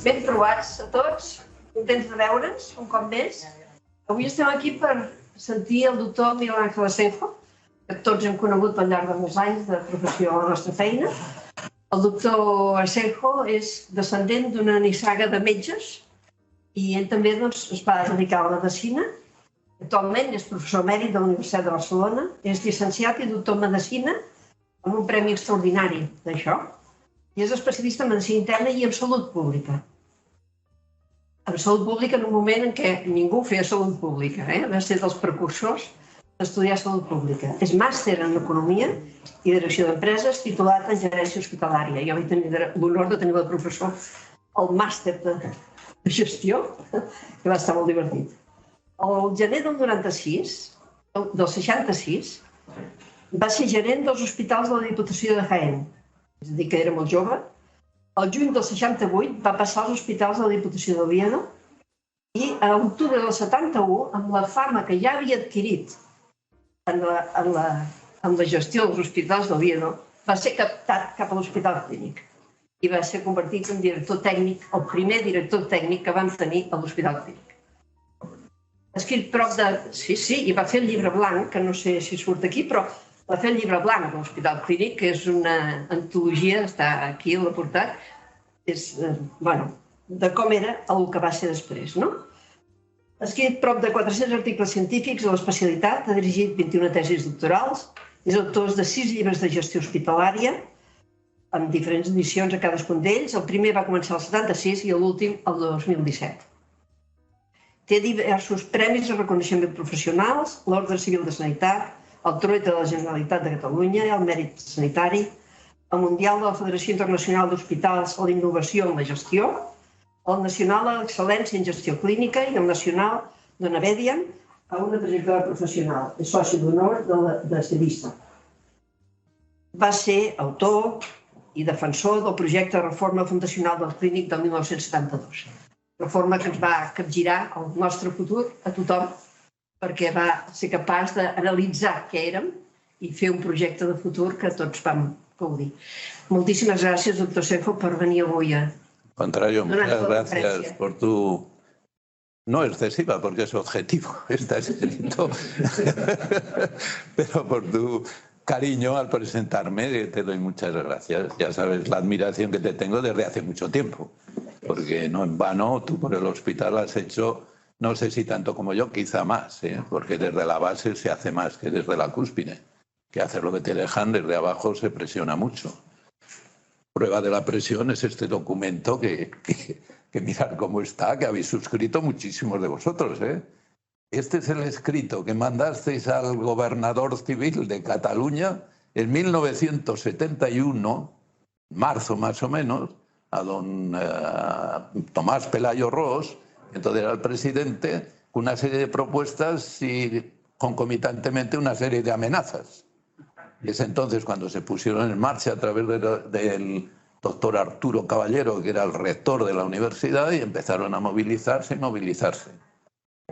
Ben trobats a tots, contents de veure'ns un cop més. Avui estem aquí per sentir el doctor Miguel Ángel Asenjo, que tots hem conegut al llarg de molts anys de professió a la nostra feina. El doctor Asenjo és descendent d'una nissaga de metges i ell també es va dedicar a la medicina. Actualment és professor emèrit de la Universitat de Barcelona, és llicenciat i doctor en medicina amb un premi extraordinari d'això. I és especialista en medicina interna i en salut pública. En salut pública en un moment en què ningú feia salut pública, va ser dels precursors d'estudiar salut pública. És màster en economia i direcció d'empreses, titulat en gerència hospitalària. Jo vaig tenir l'honor de tenir el professor al màster de gestió, que va estar molt divertit. El gener del 96, del 66, va ser gerent dels hospitals de la Diputació de Jaén. És a dir, que era molt jove. El juny del 68 va passar als hospitals de la Diputació d'Oviedo i a l'octubre del 71, amb la fama que ja havia adquirit en la gestió dels hospitals d'Oviedo, va ser captat cap a l'Hospital Clínic i va ser convertit en director tècnic, el primer director tècnic que vam tenir a l'Hospital Clínic. Ha escrit prop de... Sí, i va fer el llibre blanc, que no sé si surt aquí, però va fer el llibre blanc de l'Hospital Clínic, que és una antologia, està aquí a la portada, de com era el que va ser després, no? Ha escrit prop de 400 articles científics a l'especialitat, ha dirigit 21 tesis doctorals, és autor de 6 llibres de gestió hospitalària, amb diferents edicions a cadascun d'ells. El primer va començar el 76 i l'últim el 2017. Té diversos premis de reconeixement professionals, l'Ordre Civil de Sanitat, el Trueta de la Generalitat de Catalunya, el Mèrit Sanitari, el Mundial de la Federació Internacional d'Hospitals a la Innovació en la Gestió, el Nacional a l'Excel·lència en Gestió Clínica i el Nacional de Navedian a una trajectòria professional. És soci d'honor de Cedista. Va ser autor i defensor del projecte de reforma fundacional del Clínic del 1972. Reforma que ens va capgirar el nostre futur a tothom, perquè va ser capaç d'analitzar què érem i fer un projecte de futur que tots vam gaudir. Moltíssimes gràcies, doctor Asenjo, por venir avui a... Contrario, muchas gracias por tu... No excesiva, porque es objetivo, está escrito, pero por tu cariño al presentarme te doy muchas gracias. Ya sabes la admiración que te tengo desde hace mucho tiempo, porque no en vano tú por el hospital has hecho... No sé si tanto como yo, quizá más, porque desde la base se hace más que desde la cúspide. Que hacer lo que te dejan desde abajo se presiona mucho. Prueba de la presión es este documento que mirad cómo está, que habéis suscrito muchísimos de vosotros. Este es el escrito que mandasteis al gobernador civil de Cataluña en 1971, marzo más o menos, a don Tomás Pelayo Ros, entonces era el presidente, una serie de propuestas y concomitantemente una serie de amenazas. Y es entonces cuando se pusieron en marcha a través del doctor Arturo Caballero, que era el rector de la universidad, y empezaron a movilizarse.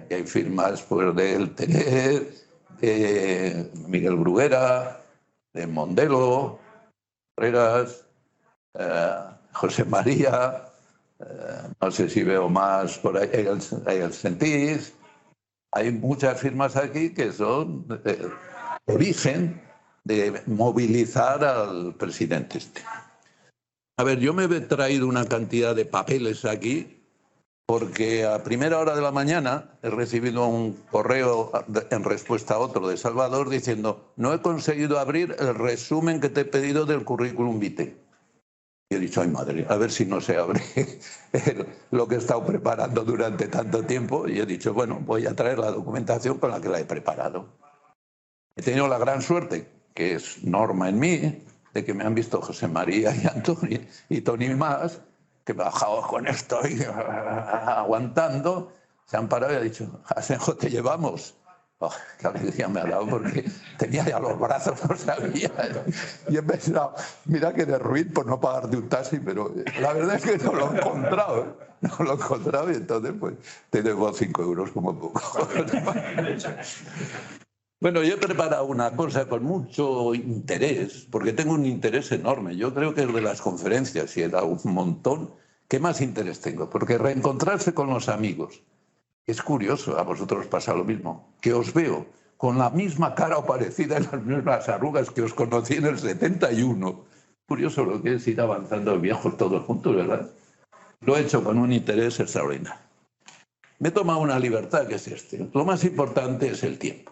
Y hay firmas pues, de El Tener, de Miguel Bruguera, de Mondelo, Herreras, José María... no sé si veo más por ahí, el Sentís. Hay muchas firmas aquí que son origen de movilizar al presidente este. A ver, yo me he traído una cantidad de papeles aquí porque a primera hora de la mañana he recibido un correo en respuesta a otro de Salvador diciendo: no he conseguido abrir el resumen que te he pedido del currículum vitae. Y he dicho: ay madre, a ver si no se abre lo que he estado preparando durante tanto tiempo. Y he dicho: bueno, voy a traer la documentación con la que la he preparado. He tenido la gran suerte, que es norma en mí, de que me han visto José María y Antonio y Tony más, que bajado con esto y aguantando, se han parado y han dicho: Asenjo, te llevamos. Oh, qué alegría me ha dado porque tenía ya los brazos, no sabía. Y he pensado, mira que de ruido por no pagarte un taxi, pero la verdad es que no lo he encontrado. No lo he encontrado y entonces pues te debo 5 euros como poco. Bueno, yo he preparado una cosa con mucho interés, porque tengo un interés enorme. Yo creo que es de las conferencias, y he dado un montón, ¿qué más interés tengo? Porque reencontrarse con los amigos, es curioso, a vosotros pasa lo mismo, que os veo con la misma cara o parecida en las mismas arrugas que os conocí en el 71. Curioso lo que es ir avanzando viejos todos juntos, ¿verdad? Lo he hecho con un interés extraordinario. Me he tomado una libertad que es este. Lo más importante es el tiempo.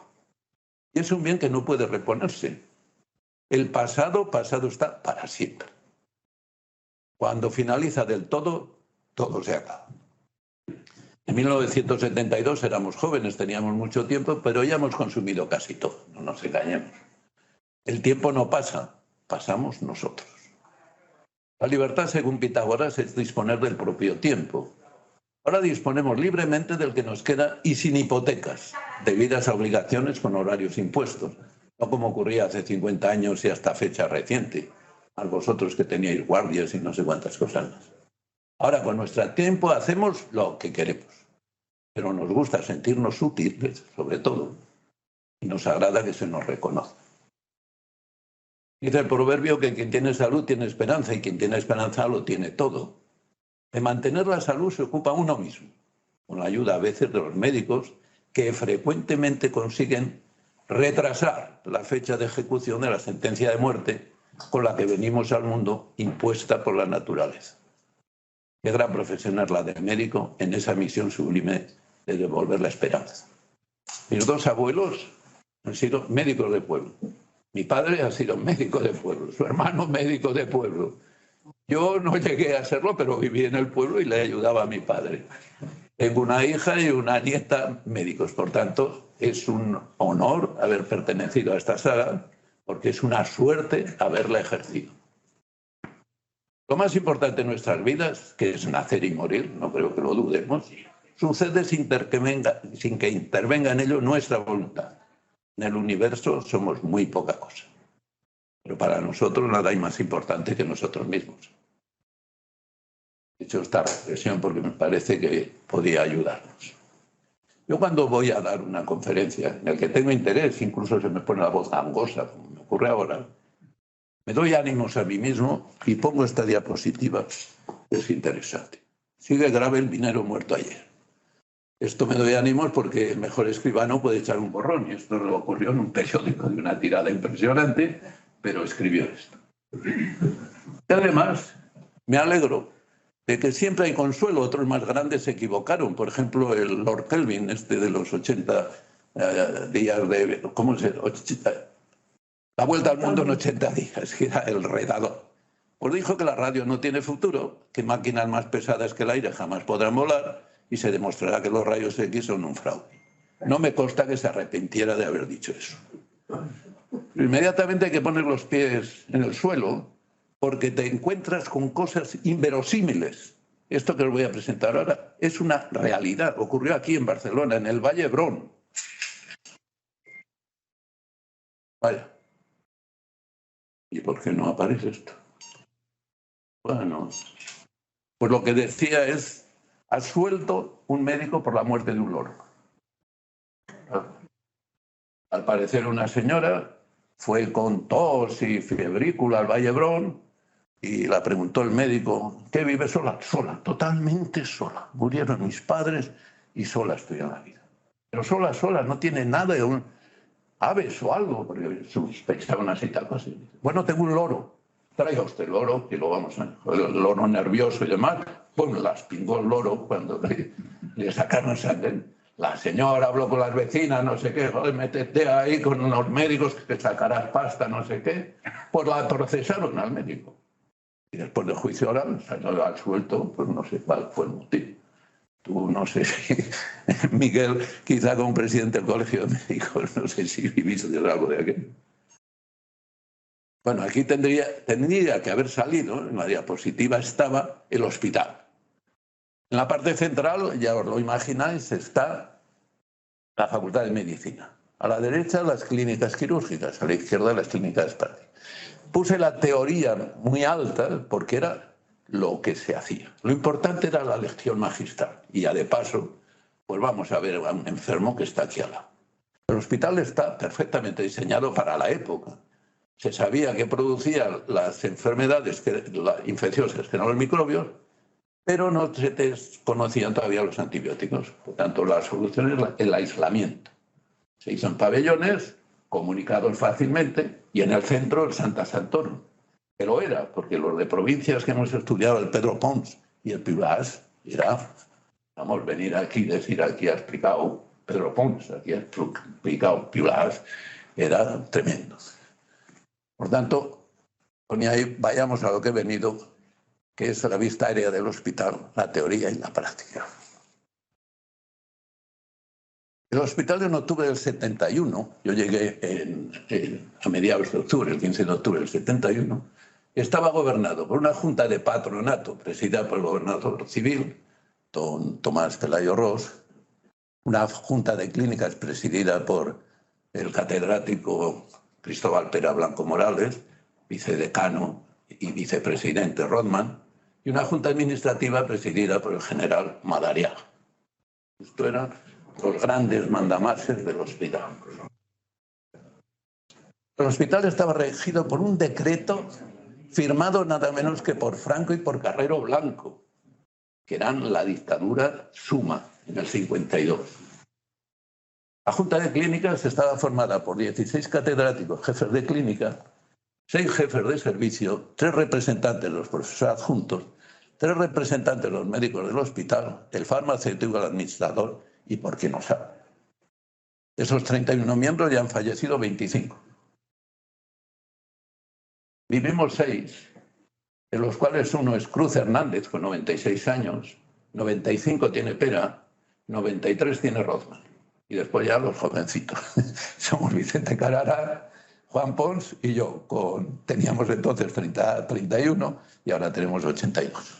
Y es un bien que no puede reponerse. El pasado está para siempre. Cuando finaliza del todo, todo se acaba. En 1972 éramos jóvenes, teníamos mucho tiempo, pero ya hemos consumido casi todo, no nos engañemos. El tiempo no pasa, pasamos nosotros. La libertad, según Pitágoras, es disponer del propio tiempo. Ahora disponemos libremente del que nos queda y sin hipotecas, debidas a obligaciones con horarios impuestos, no como ocurría hace 50 años y hasta fecha reciente, a vosotros que teníais guardias y no sé cuántas cosas más. Ahora, con nuestro tiempo hacemos lo que queremos, pero nos gusta sentirnos útiles, sobre todo, y nos agrada que se nos reconozca. Dice el proverbio que quien tiene salud tiene esperanza y quien tiene esperanza lo tiene todo. De mantener la salud se ocupa uno mismo, con la ayuda a veces de los médicos que frecuentemente consiguen retrasar la fecha de ejecución de la sentencia de muerte con la que venimos al mundo impuesta por la naturaleza. Qué gran profesión es la del médico en esa misión sublime de devolver la esperanza. Mis dos abuelos han sido médicos de pueblo. Mi padre ha sido médico de pueblo, su hermano médico de pueblo. Yo no llegué a serlo, pero viví en el pueblo y le ayudaba a mi padre. Tengo una hija y una nieta médicos, por tanto, es un honor haber pertenecido a esta saga, porque es una suerte haberla ejercido. Lo más importante en nuestras vidas, que es nacer y morir, no creo que lo dudemos, sucede sin que intervenga en ello nuestra voluntad. En el universo somos muy poca cosa, pero para nosotros nada hay más importante que nosotros mismos. He hecho esta reflexión porque me parece que podía ayudarnos. Yo cuando voy a dar una conferencia en la que tengo interés, incluso se me pone la voz gangosa, como me ocurre ahora, me doy ánimos a mí mismo y pongo esta diapositiva, es interesante. Sigue grave el minero muerto ayer. Esto me doy ánimos porque el mejor escribano puede echar un borrón, y esto lo ocurrió en un periódico de una tirada impresionante, pero escribió esto. Y además, me alegro de que siempre hay consuelo, otros más grandes se equivocaron. Por ejemplo, el Lord Kelvin, de los 80 días de... ¿Cómo se llama? La vuelta al mundo en 80 días, que era el redador. Os dijo que la radio no tiene futuro, que máquinas más pesadas que el aire jamás podrán volar y se demostrará que los rayos X son un fraude. No me consta que se arrepintiera de haber dicho eso. Pero inmediatamente hay que poner los pies en el suelo porque te encuentras con cosas inverosímiles. Esto que os voy a presentar ahora es una realidad. Ocurrió aquí en Barcelona, en el Valle d'Hebron. Vaya. ¿Y por qué no aparece esto? Bueno, pues lo que decía es, ha suelto un médico por la muerte de un loro. Al parecer una señora fue con tos y febrícula al Valle d'Hebron y la preguntó el médico, ¿qué vive sola? Sola, totalmente sola. Murieron mis padres y sola estoy en la vida. Pero sola, no tiene nada de un... aves o algo, porque sospechaban así tal cosa. Bueno, tengo un loro, traiga usted el loro y lo vamos a... El loro nervioso y demás, pues las pingó el loro cuando le sacaron sangre. La señora habló con las vecinas, no sé qué, joder, métete ahí con unos médicos que te sacarás pasta, no sé qué. Pues la procesaron al médico. Y después del juicio oral, salió al suelto, pues no sé cuál fue el motivo. Tú, no sé si, Miguel, quizá como presidente del Colegio de Médicos, no sé si viviste de algo de aquello. Bueno, aquí tendría que haber salido, en la diapositiva estaba el hospital. En la parte central, ya os lo imagináis, está la Facultad de Medicina. A la derecha, las clínicas quirúrgicas, a la izquierda, las clínicas de práctica. Puse la teoría muy alta porque era lo que se hacía. Lo importante era la lección magistral. Y ya de paso, pues vamos a ver a un enfermo que está aquí al lado. El hospital está perfectamente diseñado para la época. Se sabía que producía las enfermedades infecciosas, que eran los microbios, pero no se conocían todavía los antibióticos. Por tanto, la solución es el aislamiento. Se hizo en pabellones, comunicados fácilmente, y en el centro el Santa Santoro. Que lo era, porque los de provincias que hemos estudiado, el Pedro Pons y el Piulás, era, vamos, venir aquí, decir aquí ha explicado Pedro Pons, aquí ha explicado Piulás, era tremendo. Por tanto, ponía ahí, vayamos a lo que he venido, que es la vista aérea del hospital, la teoría y la práctica. El hospital en octubre del 71, yo llegué a mediados de octubre, el 15 de octubre del 71, estaba gobernado por una junta de patronato presidida por el gobernador civil, don Tomás Pelayo Ros, una junta de clínicas presidida por el catedrático Cristóbal Pera Blanco Morales, vicedecano y vicepresidente Rodman, y una junta administrativa presidida por el general Madariaga. Esto eran los grandes mandamases del hospital. El hospital estaba regido por un decreto firmado nada menos que por Franco y por Carrero Blanco, que eran la dictadura suma en el 52. La Junta de Clínicas estaba formada por 16 catedráticos, jefes de clínica, 6 jefes de servicio, 3 representantes de los profesores adjuntos, 3 representantes de los médicos del hospital, el farmacéutico, el administrador y por qué no sabe. De esos 31 miembros ya han fallecido 25. Vivimos 6, de los cuales uno es Cruz Hernández, con 96 años, 95 tiene Pera, 93 tiene Rodman. Y después ya los jovencitos. Somos Vicente Carara, Juan Pons y yo. Teníamos entonces 31 y ahora tenemos 82.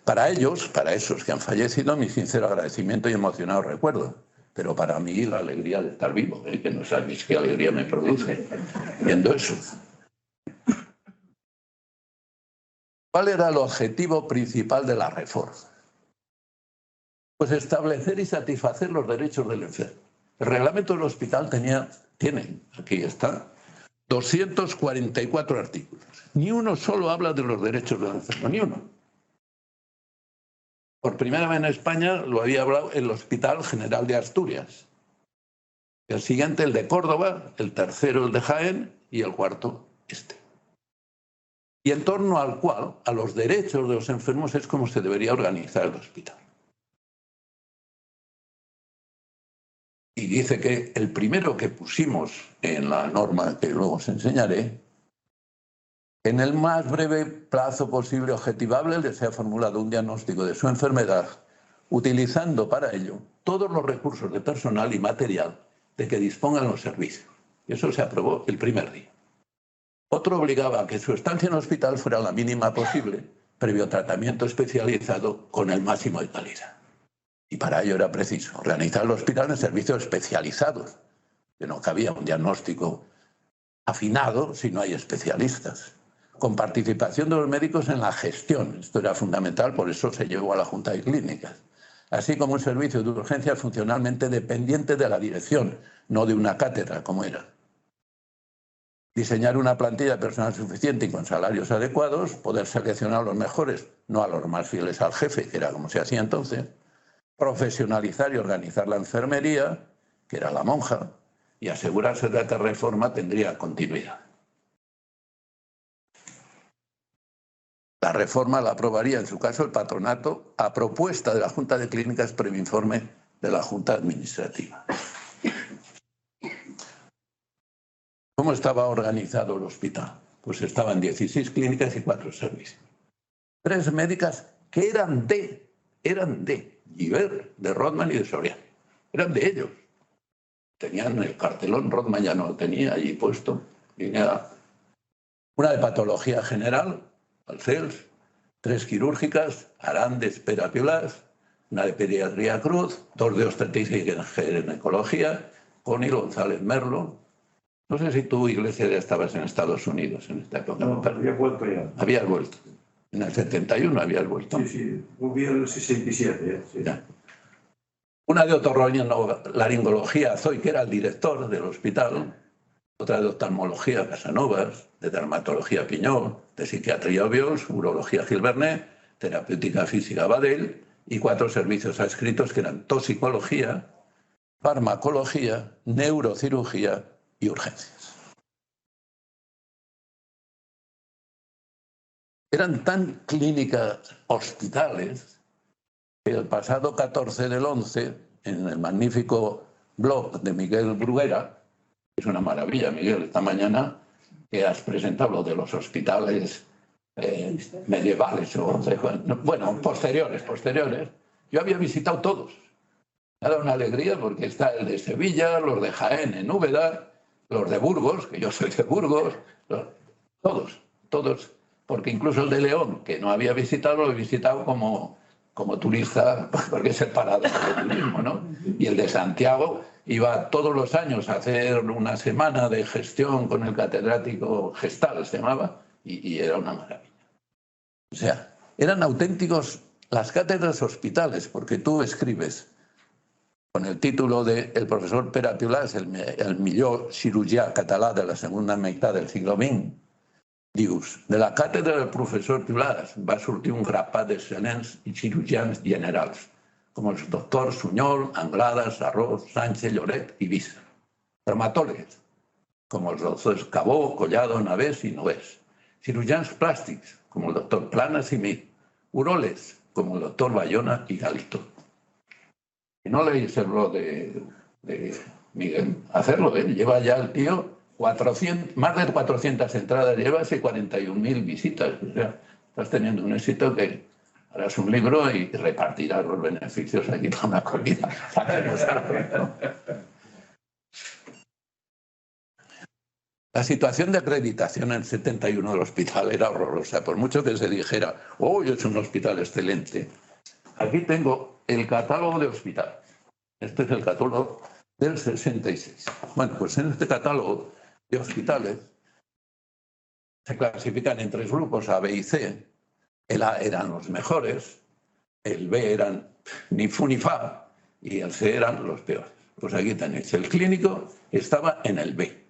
Para ellos, para esos que han fallecido, mi sincero agradecimiento y emocionado recuerdo. Pero para mí la alegría de estar vivo, que no sabéis qué alegría me produce viendo eso. ¿Cuál era el objetivo principal de la reforma? Pues establecer y satisfacer los derechos del enfermo. El reglamento del hospital tiene, aquí está, 244 artículos. Ni uno solo habla de los derechos del enfermo, ni uno. Por primera vez en España lo había hablado el Hospital General de Asturias. El siguiente, el de Córdoba, el tercero, el de Jaén, y el cuarto, este. Y en torno al cual, a los derechos de los enfermos, es como se debería organizar el hospital. Y dice que el primero que pusimos en la norma, que luego os enseñaré, en el más breve plazo posible objetivable les ha formulado un diagnóstico de su enfermedad, utilizando para ello todos los recursos de personal y material de que dispongan los servicios. Y eso se aprobó el primer día. Otro obligaba a que su estancia en el hospital fuera la mínima posible, previo tratamiento especializado con el máximo de calidad. Y para ello era preciso organizar el hospital en servicios especializados, que no cabía un diagnóstico afinado si no hay especialistas, con participación de los médicos en la gestión. Esto era fundamental, por eso se llevó a la Junta de Clínicas, así como un servicio de urgencia funcionalmente dependiente de la dirección, no de una cátedra como era. Diseñar una plantilla de personal suficiente y con salarios adecuados, poder seleccionar a los mejores, no a los más fieles al jefe, que era como se hacía entonces, profesionalizar y organizar la enfermería, que era la monja, y asegurarse de que esta reforma tendría continuidad. La reforma la aprobaría, en su caso, el patronato a propuesta de la Junta de Clínicas previo informe de la Junta Administrativa. ¿Cómo estaba organizado el hospital? Pues estaban 16 clínicas y 4 servicios. 3 médicas que eran de Giver, de Rodman y de Soriano. Eran de ellos. Tenían el cartelón, Rodman ya no lo tenía allí puesto. Una de patología general, Alcels, 3 quirúrgicas, Arandes, Pera, Piulás, una de pediatría Cruz, 2 de obstetricia y ginecología, Conil González Merlo. No sé si tú, Iglesia, ya estabas en Estados Unidos en esta época. No, había vuelto ya. Habías vuelto. En el 71 habías vuelto. Sí, volví en el 67. Sí. Ya. Una de otorrinolaringología, Zoy, que era el director del hospital. Otra de oftalmología, Casanovas. De dermatología, Piñol. De psiquiatría, Obiols. Urología, Gilbernet. terapéutica física Badel y 4 servicios adscritos que eran toxicología, farmacología, neurocirugía y urgencias. Eran tan clínicas hospitales que el pasado 14 del 11, en el magnífico blog de Miguel Bruguera, es una maravilla, Miguel, esta mañana que has presentado lo de los hospitales medievales, bueno, posteriores. Yo había visitado todos. Me ha dado una alegría porque está el de Sevilla, los de Jaén en Úbeda, los de Burgos, que yo soy de Burgos, todos, porque incluso el de León, que no había visitado, lo he visitado como turista, porque es el parador del turismo, ¿no? Y el de Santiago iba todos los años a hacer una semana de gestión con el catedrático Gestal, se llamaba, y era una maravilla. O sea, eran auténticos las cátedras hospitales, porque tú escribes con el título de el profesor Pere Piulàs, el millor cirurgià català de la segunda meitat del siglo XX, dius, de la càtedra del professor Piulàs va sortir un grapat d'excel·lents cirurgians generals, com els doctors Sunyol, Anglada, Sarrós, Sánchez, Lloret i Vissa. Traumatòlegs, com els doctors Cabó, Collado, Navés i Novés. Cirurgians plàstics, com el doctor Planas y Mir. Uròlegs, com el doctor Bayona y Galito. Y no leéis el blog de Miguel, hacerlo, ¿eh? Lleva ya el tío 400, más de 400 entradas, llevas y 41.000 visitas. O sea, estás teniendo un éxito que harás un libro y repartirás los beneficios aquí para una comida. La situación de acreditación en el 71 del hospital era horrorosa, por mucho que se dijera, hoy es un hospital excelente. Aquí tengo el catálogo de hospitales. Este es el catálogo del 66. Bueno, pues en este catálogo de hospitales se clasifican en 3 grupos, A, B y C. El A eran los mejores, el B eran ni fu ni fa y el C eran los peores. Pues aquí tenéis, el clínico estaba en el B.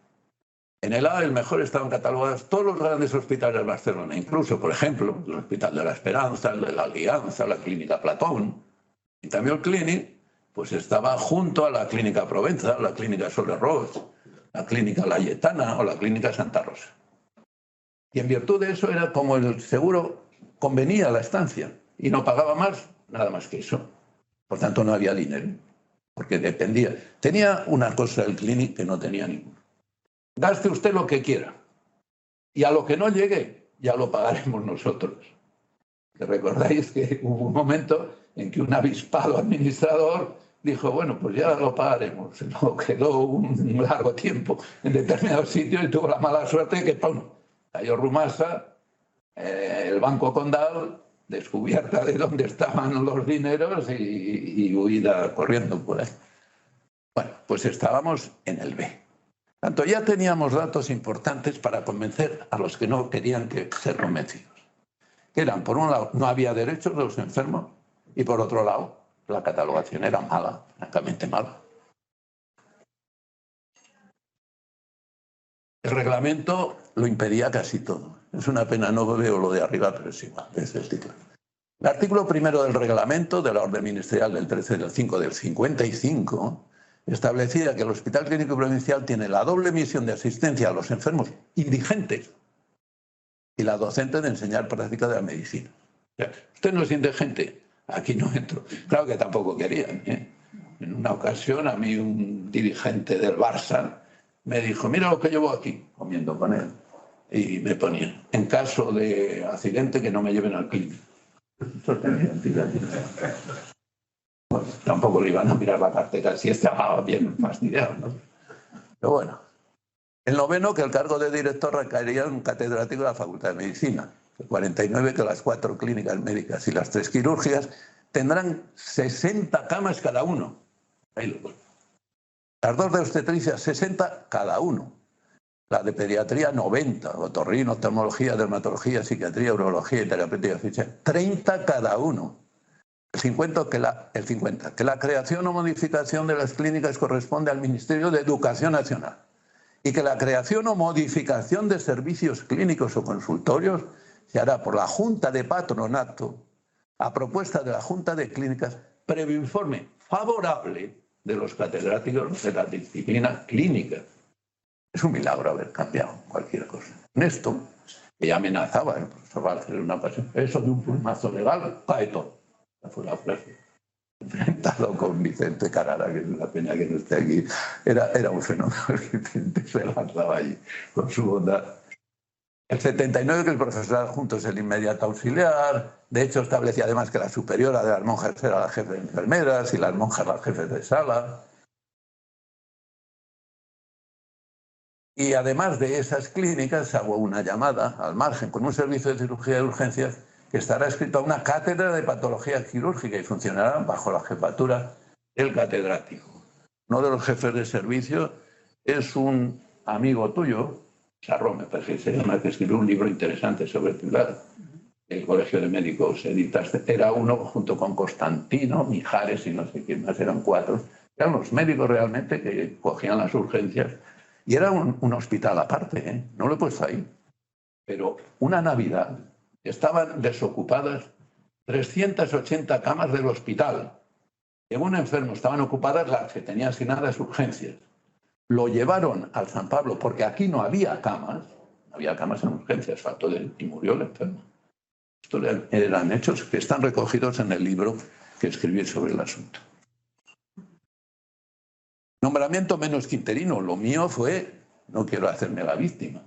En el A, el mejor, estaban catalogados todos los grandes hospitales de Barcelona, incluso, por ejemplo, el Hospital de la Esperanza, el de la Alianza, la Clínica Platón. Y también el Clínic, pues estaba junto a la Clínica Provenza, la Clínica Soler Roig, la Clínica Layetana o la Clínica Santa Rosa. Y en virtud de eso era como el seguro convenía la estancia y no pagaba más, nada más que eso. Por tanto, no había dinero, porque dependía. Tenía una cosa el Clínic que no tenía ninguno. Gaste usted lo que quiera y a lo que no llegue ya lo pagaremos nosotros. Que recordáis que hubo un momento en que un avispado administrador dijo, bueno, pues ya lo pagaremos. Se nos quedó un largo tiempo en determinados sitios y tuvo la mala suerte de que, ¡pum!, cayó Rumasa, el Banco Condal, descubierta de dónde estaban los dineros y huida corriendo por ahí. Bueno, pues estábamos en el B. Tanto ya teníamos datos importantes para convencer a los que no querían ser convencidos. Que eran, por un lado, no había derechos de los enfermos y por otro lado, la catalogación era mala, francamente mala. El reglamento lo impedía casi todo. Es una pena, no veo lo de arriba, pero es igual, es el título. El artículo primero del reglamento de la orden ministerial del 13 del 5 del 55 establecía que el Hospital Clínico Provincial tiene la doble misión de asistencia a los enfermos indigentes y la docente de enseñar práctica de la medicina. O sea, usted no es indigente, aquí no entro. Claro que tampoco querían, ¿eh? En una ocasión a mí un dirigente del Barça me dijo, mira lo que llevo aquí, comiendo con él. Y me ponía, en caso de accidente que no me lleven al clínico. Bueno, tampoco le iban a mirar la cartera si estaba bien fastidiado, ¿no? Pero bueno, el noveno, que el cargo de director recaería en un catedrático de la Facultad de Medicina. El 49, que las 4 clínicas médicas y las 3 quirúrgicas tendrán 60 camas cada uno. Ahí lo pongo. Las 2 de obstetricia, 60 cada uno. La de pediatría, 90. Otorrino, oftalmología, dermatología, psiquiatría, urología y terapéutica física, 30 cada uno. El 50, que la creación o modificación de las clínicas corresponde al Ministerio de Educación Nacional y que la creación o modificación de servicios clínicos o consultorios se hará por la Junta de Patronato a propuesta de la Junta de Clínicas, previo informe favorable de los catedráticos de la disciplina clínica. Es un milagro haber cambiado cualquier cosa. En esto, ella amenazaba, el profesor Valls, una pasión, eso de un plumazo legal cae todo. Esa fue la frase. Enfrentado con Vicente Carrara, que es una pena que no esté aquí, era un fenómeno. Vicente se lanzaba allí con su bondad. El 79, que el profesor adjunto es el inmediato auxiliar, de hecho establecía además que la superiora de las monjas era la jefe de enfermeras y las monjas las jefes de sala. Y además de esas clínicas, hago una llamada al margen con un servicio de cirugía de urgencias que estará escrito a una cátedra de patología quirúrgica y funcionará bajo la jefatura del catedrático. Uno de los jefes de servicio es un amigo tuyo, Sarro, me parece que se llama, que escribió un libro interesante sobre Pilar. El Colegio de Médicos editaste. Era uno junto con Constantino, Mijares y no sé quién más, eran 4. Eran los médicos realmente que cogían las urgencias. Y era un hospital aparte, ¿eh? No lo he puesto ahí. Pero una Navidad estaban desocupadas 380 camas del hospital. Llegó un enfermo, estaban ocupadas las que tenían asignadas urgencias. Lo llevaron al San Pablo porque aquí no había camas en urgencias, faltó y murió el enfermo. Estos eran hechos que están recogidos en el libro que escribí sobre el asunto. Nombramiento menos que interino. Lo mío fue, no quiero hacerme la víctima,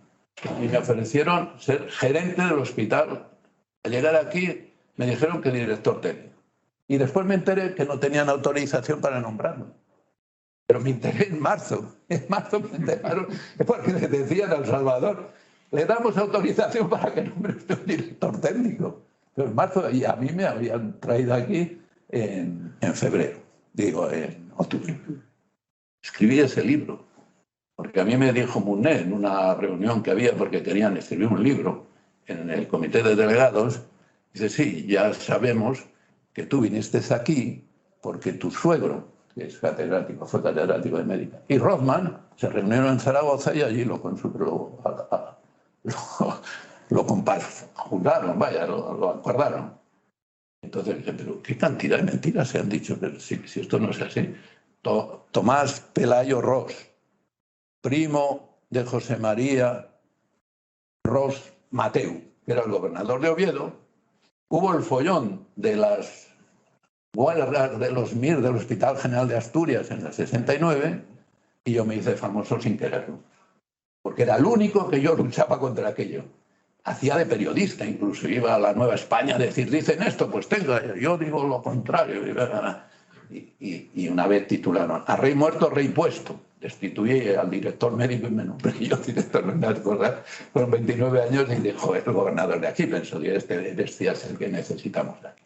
y me ofrecieron ser gerente del hospital. Al llegar aquí me dijeron que director técnico. Y después me enteré que no tenían autorización para nombrarme. Pero me enteré en marzo. En marzo me enteraron porque le decían al Salvador, le damos autorización para que nombre usted un director técnico. Pero en marzo, y a mí me habían traído aquí en febrero, en octubre. Escribí ese libro, porque a mí me dijo Munet en una reunión que había, porque querían escribir un libro en el comité de delegados, dice, sí, ya sabemos que tú viniste aquí porque tu suegro, que es catedrático, fue catedrático de médica, y Rothman se reunieron en Zaragoza y allí lo compaginaron, lo acordaron. Entonces dije, pero qué cantidad de mentiras se han dicho, pero si esto no es así. Tomás Pelayo Ros, primo de José María Ros Mateu, que era el gobernador de Oviedo. Hubo el follón de las huelgas de los MIR del Hospital General de Asturias en el 69 y yo me hice famoso sin quererlo, porque era el único que yo luchaba contra aquello. Hacía de periodista, incluso iba a la Nueva España a decir, dicen esto, pues tenga, yo digo lo contrario. Y una vez titularon, a rey muerto, rey puesto. Destituí al director médico y me nombré yo director de unas cosas con 29 años y dijo, es el gobernador de aquí. Pensó, este es el que necesitamos de aquí.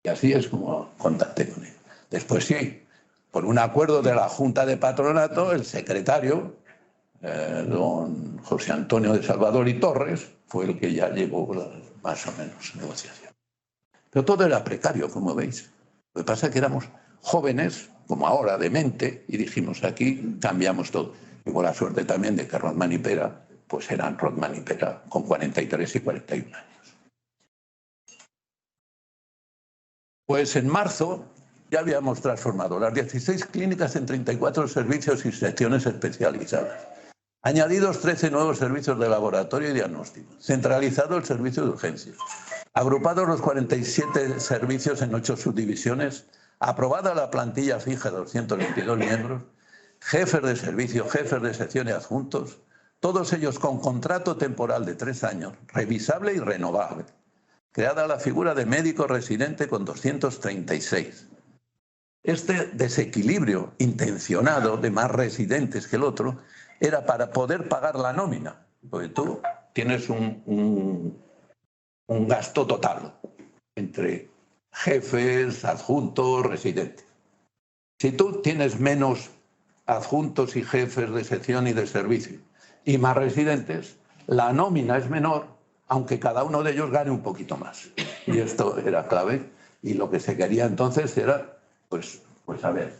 Y así es como contacté con él. Después sí, por un acuerdo de la Junta de Patronato, el secretario, don José Antonio de Salvador y Torres, fue el que ya llevó más o menos negociación. Pero todo era precario, como veis. Lo que pasa es que éramos jóvenes, como ahora, de mente, y dijimos, aquí cambiamos todo. Y con la suerte también de que Rothman y Pera, pues eran Rothman y Pera con 43 y 41 años. Pues en marzo ya habíamos transformado las 16 clínicas en 34 servicios y secciones especializadas. Añadidos 13 nuevos servicios de laboratorio y diagnóstico. Centralizado el servicio de urgencias. Agrupados los 47 servicios en 8 subdivisiones. Aprobada la plantilla fija de 222 miembros. Jefes de servicio, jefes de sección y adjuntos. Todos ellos con contrato temporal de 3 años, revisable y renovable. Creada la figura de médico residente con 236. Este desequilibrio intencionado de más residentes que el otro era para poder pagar la nómina, porque tú tienes un gasto total entre jefes, adjuntos, residentes. Si tú tienes menos adjuntos y jefes de sección y de servicio y más residentes, la nómina es menor, aunque cada uno de ellos gane un poquito más. Y esto era clave. Y lo que se quería entonces era, pues a ver,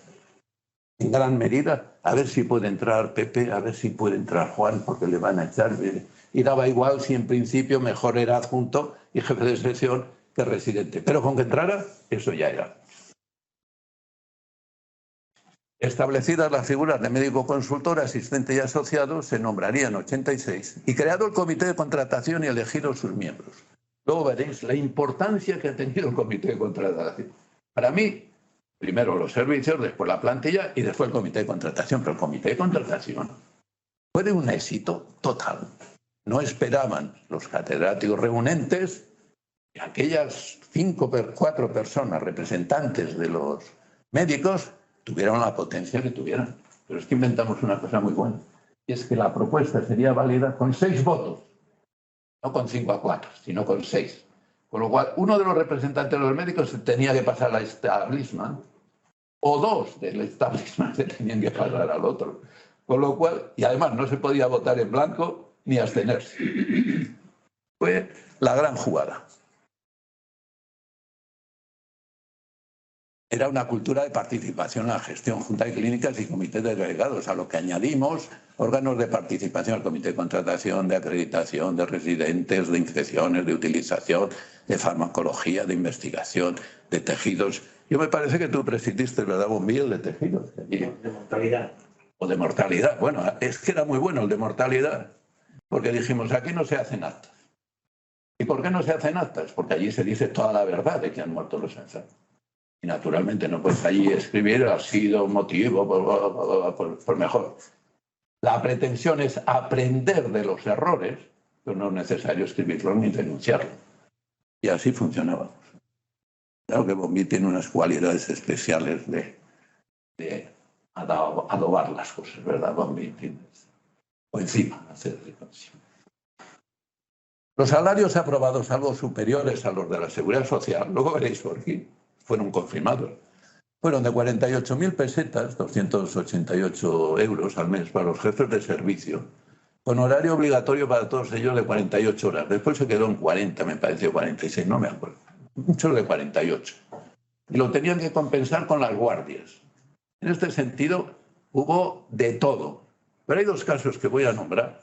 en gran medida, a ver si puede entrar Pepe, a ver si puede entrar Juan, porque le van a echar. Y daba igual si en principio mejor era adjunto y jefe de sección que residente. Pero con que entrara, eso ya era. Establecidas las figuras de médico consultor, asistente y asociado, se nombraría en 86 y creado el comité de contratación y elegidos sus miembros. Luego veréis la importancia que ha tenido el comité de contratación. Para mí, primero los servicios, después la plantilla y después el comité de contratación. Pero el comité de contratación fue de un éxito total. No esperaban los catedráticos reunentes que aquellas 4 personas representantes de los médicos tuvieron la potencia que tuvieran. Pero es que inventamos una cosa muy buena. Y es que la propuesta sería válida con 6 votos. No con 5-4, sino con 6. Con lo cual, uno de los representantes de los médicos tenía que pasar al establishment, o 2 del establishment se tenían que pasar al otro. Con lo cual, y además no se podía votar en blanco ni abstenerse. Fue la gran jugada. Era una cultura de participación en la gestión, junta de clínicas y comité de delegados, a lo que añadimos órganos de participación, el comité de contratación, de acreditación, de residentes, de infecciones, de utilización, de farmacología, de investigación, de tejidos. Yo me parece que tú presidiste, ¿verdad, Bombí, el de tejidos? De mortalidad. O de mortalidad. Bueno, es que era muy bueno el de mortalidad, porque dijimos, aquí no se hacen actas. ¿Y por qué no se hacen actas? Porque allí se dice toda la verdad de que han muerto los enfermos. Y naturalmente no puedes allí escribir ha sido un motivo por mejor. La pretensión es aprender de los errores, pero no es necesario escribirlos ni denunciarlos. Y así funcionábamos. Claro que Bombí tiene unas cualidades especiales de adobar las cosas, ¿verdad, Bombí? O encima hacer reconciliación. Los salarios aprobados algo superiores a los de la Seguridad Social, luego veréis por qué, fueron confirmados. Fueron de 48.000 pesetas, 288 euros al mes para los jefes de servicio, con horario obligatorio para todos ellos de 48 horas. Después se quedó en 40, me parece, 46, no me acuerdo. Muchos de 48. Y lo tenían que compensar con las guardias. En este sentido, hubo de todo. Pero hay 2 casos que voy a nombrar.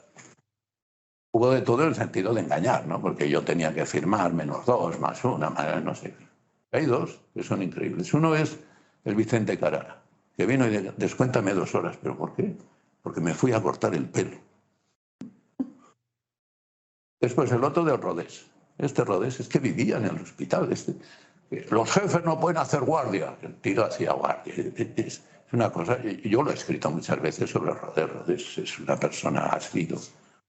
Hubo de todo en el sentido de engañar, ¿no? Porque yo tenía que firmar -2, +1, no sé qué. Hay 2 que son increíbles. Uno es el Vicente Carara, que vino y dijo, descuéntame 2 horas. ¿Pero por qué? Porque me fui a cortar el pelo. Después el otro del Rodés. Este Rodés es que vivía en el hospital. Los jefes no pueden hacer guardia. El tío hacía guardia. Es una cosa, y yo lo he escrito muchas veces sobre Rodés. Rodés es una persona, ha sido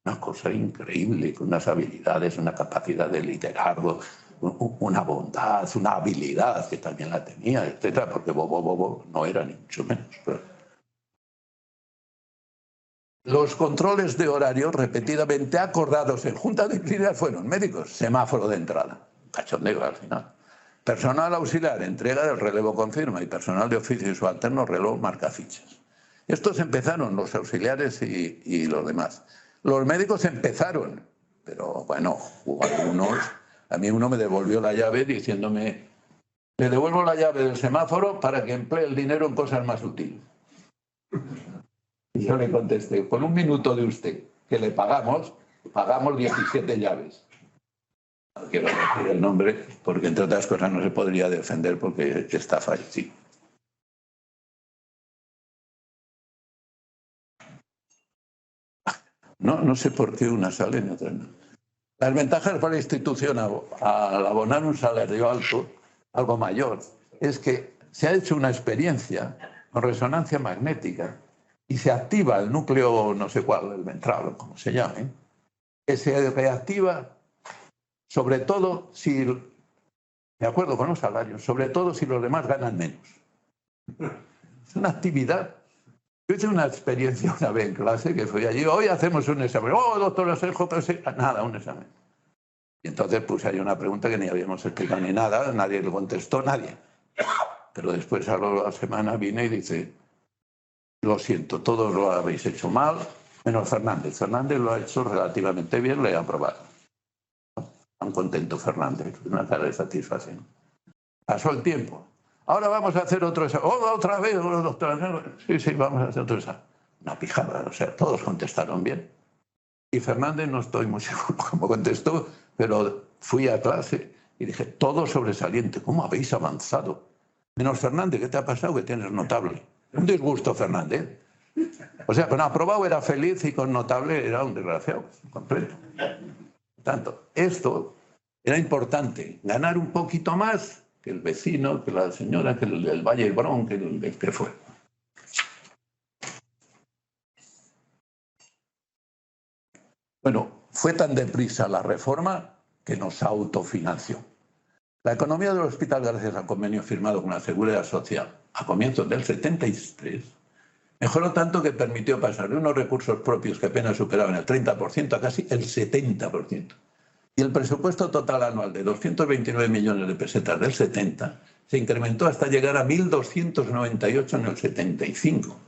una cosa increíble, con unas habilidades, una capacidad de liderazgo, una bondad, una habilidad que también la tenía, etcétera, porque bobo no era ni mucho menos. Los controles de horario repetidamente acordados en junta de clínicas fueron médicos, semáforo de entrada, cachondeo al final. Personal auxiliar, entrega del relevo con firma y personal de oficio y subalterno, reloj, marca fichas. Estos empezaron, los auxiliares y los demás. Los médicos empezaron, pero bueno, hubo algunos. A mí uno me devolvió la llave diciéndome, le devuelvo la llave del semáforo para que emplee el dinero en cosas más útiles. Y yo le contesté, con 1 minuto de usted que le pagamos 17 llaves. No quiero decir el nombre porque entre otras cosas no se podría defender porque está fallecido. No sé por qué una sale y otra no. Las ventajas para la institución al abonar un salario alto, algo mayor, es que se ha hecho una experiencia con resonancia magnética y se activa el núcleo, no sé cuál, el ventral o como se llame, que se reactiva sobre todo si, de acuerdo con los salarios, sobre todo si los demás ganan menos. Es una actividad. Yo hice una experiencia una vez en clase que fui allí, hoy hacemos un examen. Oh, doctor Asenjo, nada, un examen. Y entonces puse ahí una pregunta que ni habíamos explicado ni nada, nadie le contestó, nadie. Pero después a la semana vine y dice, lo siento, todos lo habéis hecho mal, menos Fernández. Fernández lo ha hecho relativamente bien, le he aprobado. Tan contento Fernández, una cara de satisfacción. Pasó el tiempo. Ahora vamos a hacer otro examen. ¡Oh, otra vez, doctor! Sí, vamos a hacer otro examen. Una pijada, o sea, todos contestaron bien. Y Fernández no estoy muy seguro cómo contestó, pero fui a clase Y dije, todo sobresaliente, ¿cómo habéis avanzado? Menos Fernández, ¿qué te ha pasado? Que tienes notable. Un disgusto, Fernández. O sea, con aprobado era feliz y con notable era un desgraciado completo. Tanto, esto era importante, ganar un poquito más que el vecino, que la señora, que el del Valle Hebrón, que el que fue. Bueno, fue tan deprisa la reforma que nos autofinanció. La economía del hospital, gracias al convenio firmado con la Seguridad Social a comienzos del 73, mejoró tanto que permitió pasar de unos recursos propios que apenas superaban el 30% a casi el 70%. Y el presupuesto total anual de 229 millones de pesetas del 70 se incrementó hasta llegar a 1.298 en el 75.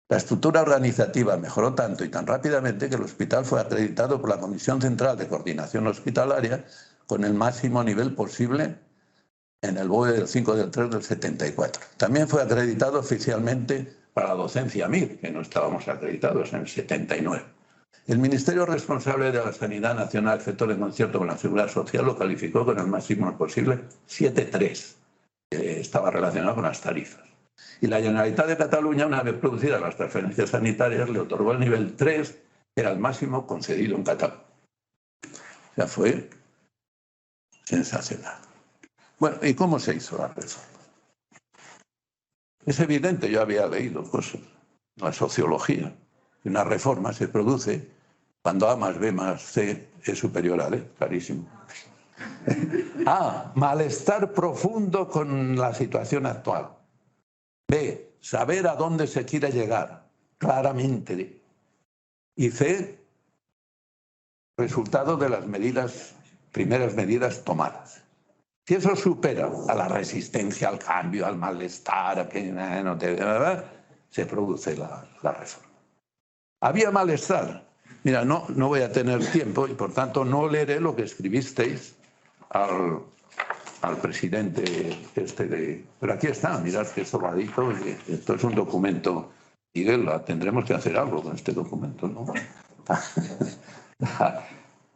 La estructura organizativa mejoró tanto y tan rápidamente que el hospital fue acreditado por la Comisión Central de Coordinación Hospitalaria con el máximo nivel posible en el BOE del 5 del 3 del 74. También fue acreditado oficialmente para la docencia MIR, que no estábamos acreditados en el 79. El Ministerio responsable de la Sanidad Nacional, efecto de concierto con la Seguridad Social, lo calificó con el máximo posible 7,3, que estaba relacionado con las tarifas. Y la Generalitat de Cataluña, una vez producidas las transferencias sanitarias, le otorgó el nivel 3, que era el máximo concedido en Cataluña. O sea, fue sensacional. Bueno, ¿y cómo se hizo la reforma? Es evidente, yo había leído cosas, la sociología. Una reforma se produce cuando A más B más C es superior a D, clarísimo. A, malestar profundo con la situación actual. B, saber a dónde se quiere llegar, claramente. Y C, resultado de las primeras medidas tomadas. Si eso supera a la resistencia al cambio, al malestar, a que no te... se produce la reforma. Había malestar. Mira, no voy a tener tiempo y por tanto no leeré lo que escribisteis al presidente Pero aquí está, mirad que sobradito, esto es un documento. Miguel, tendremos que hacer algo con este documento, ¿no?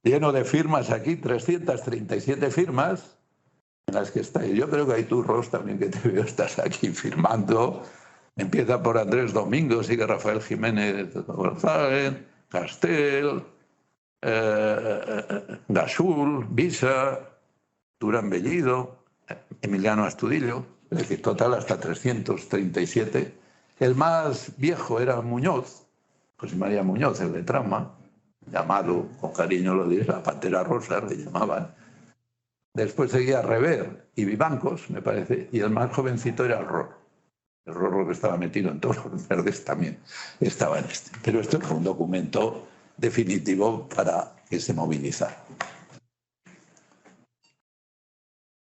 Lleno de firmas aquí, 337 firmas en las que está. Y yo creo que hay tú, Ros, también que te veo, estás aquí firmando. Empieza por Andrés Domingo, sigue Rafael Jiménez González, Castel, Gasul, Visa, Durán Bellido, Emiliano Astudillo, es decir, total hasta 337. El más viejo era Muñoz, José María Muñoz, el de Trauma, llamado, con cariño lo diré, la Pantera Rosa, le llamaban. Después seguía Rever y Vivancos, me parece, y el más jovencito era el Rorro. El Rorro, que estaba metido en todos los verdes, también estaba en este. Pero esto fue un documento definitivo para que se movilizara.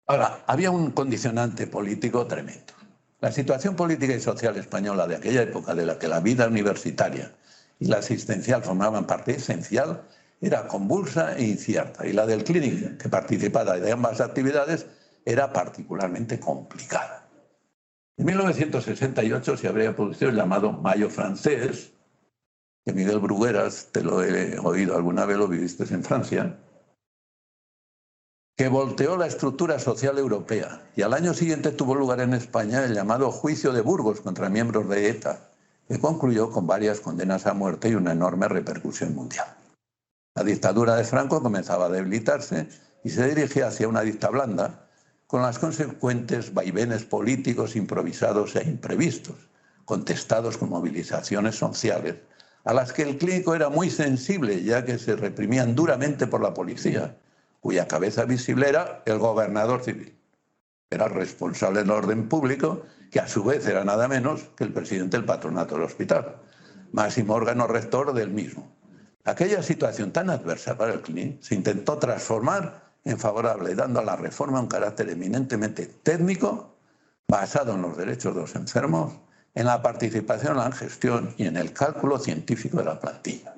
Ahora, había un condicionante político tremendo. La situación política y social española de aquella época, de la que la vida universitaria y la asistencial formaban parte esencial, era convulsa e incierta. Y la del Clínic, que participaba de ambas actividades, era particularmente complicada. En 1968 se habría producido el llamado Mayo francés, que Miguel Brugueras, te lo he oído alguna vez, lo viviste en Francia, que volteó la estructura social europea. Y al año siguiente tuvo lugar en España el llamado Juicio de Burgos contra miembros de ETA, que concluyó con varias condenas a muerte y una enorme repercusión mundial. La dictadura de Franco comenzaba a debilitarse y se dirigía hacia una dicta blanda, con las consecuentes vaivenes políticos improvisados e imprevistos, contestados con movilizaciones sociales, a las que el Clínico era muy sensible, ya que se reprimían duramente por la policía, cuya cabeza visible era el gobernador civil. Era responsable del orden público, que a su vez era nada menos que el presidente del patronato del hospital, máximo órgano rector del mismo. Aquella situación tan adversa para el Clínic se intentó transformar en favorable, dando a la reforma un carácter eminentemente técnico, basado en los derechos de los enfermos, en la participación en la gestión y en el cálculo científico de la plantilla.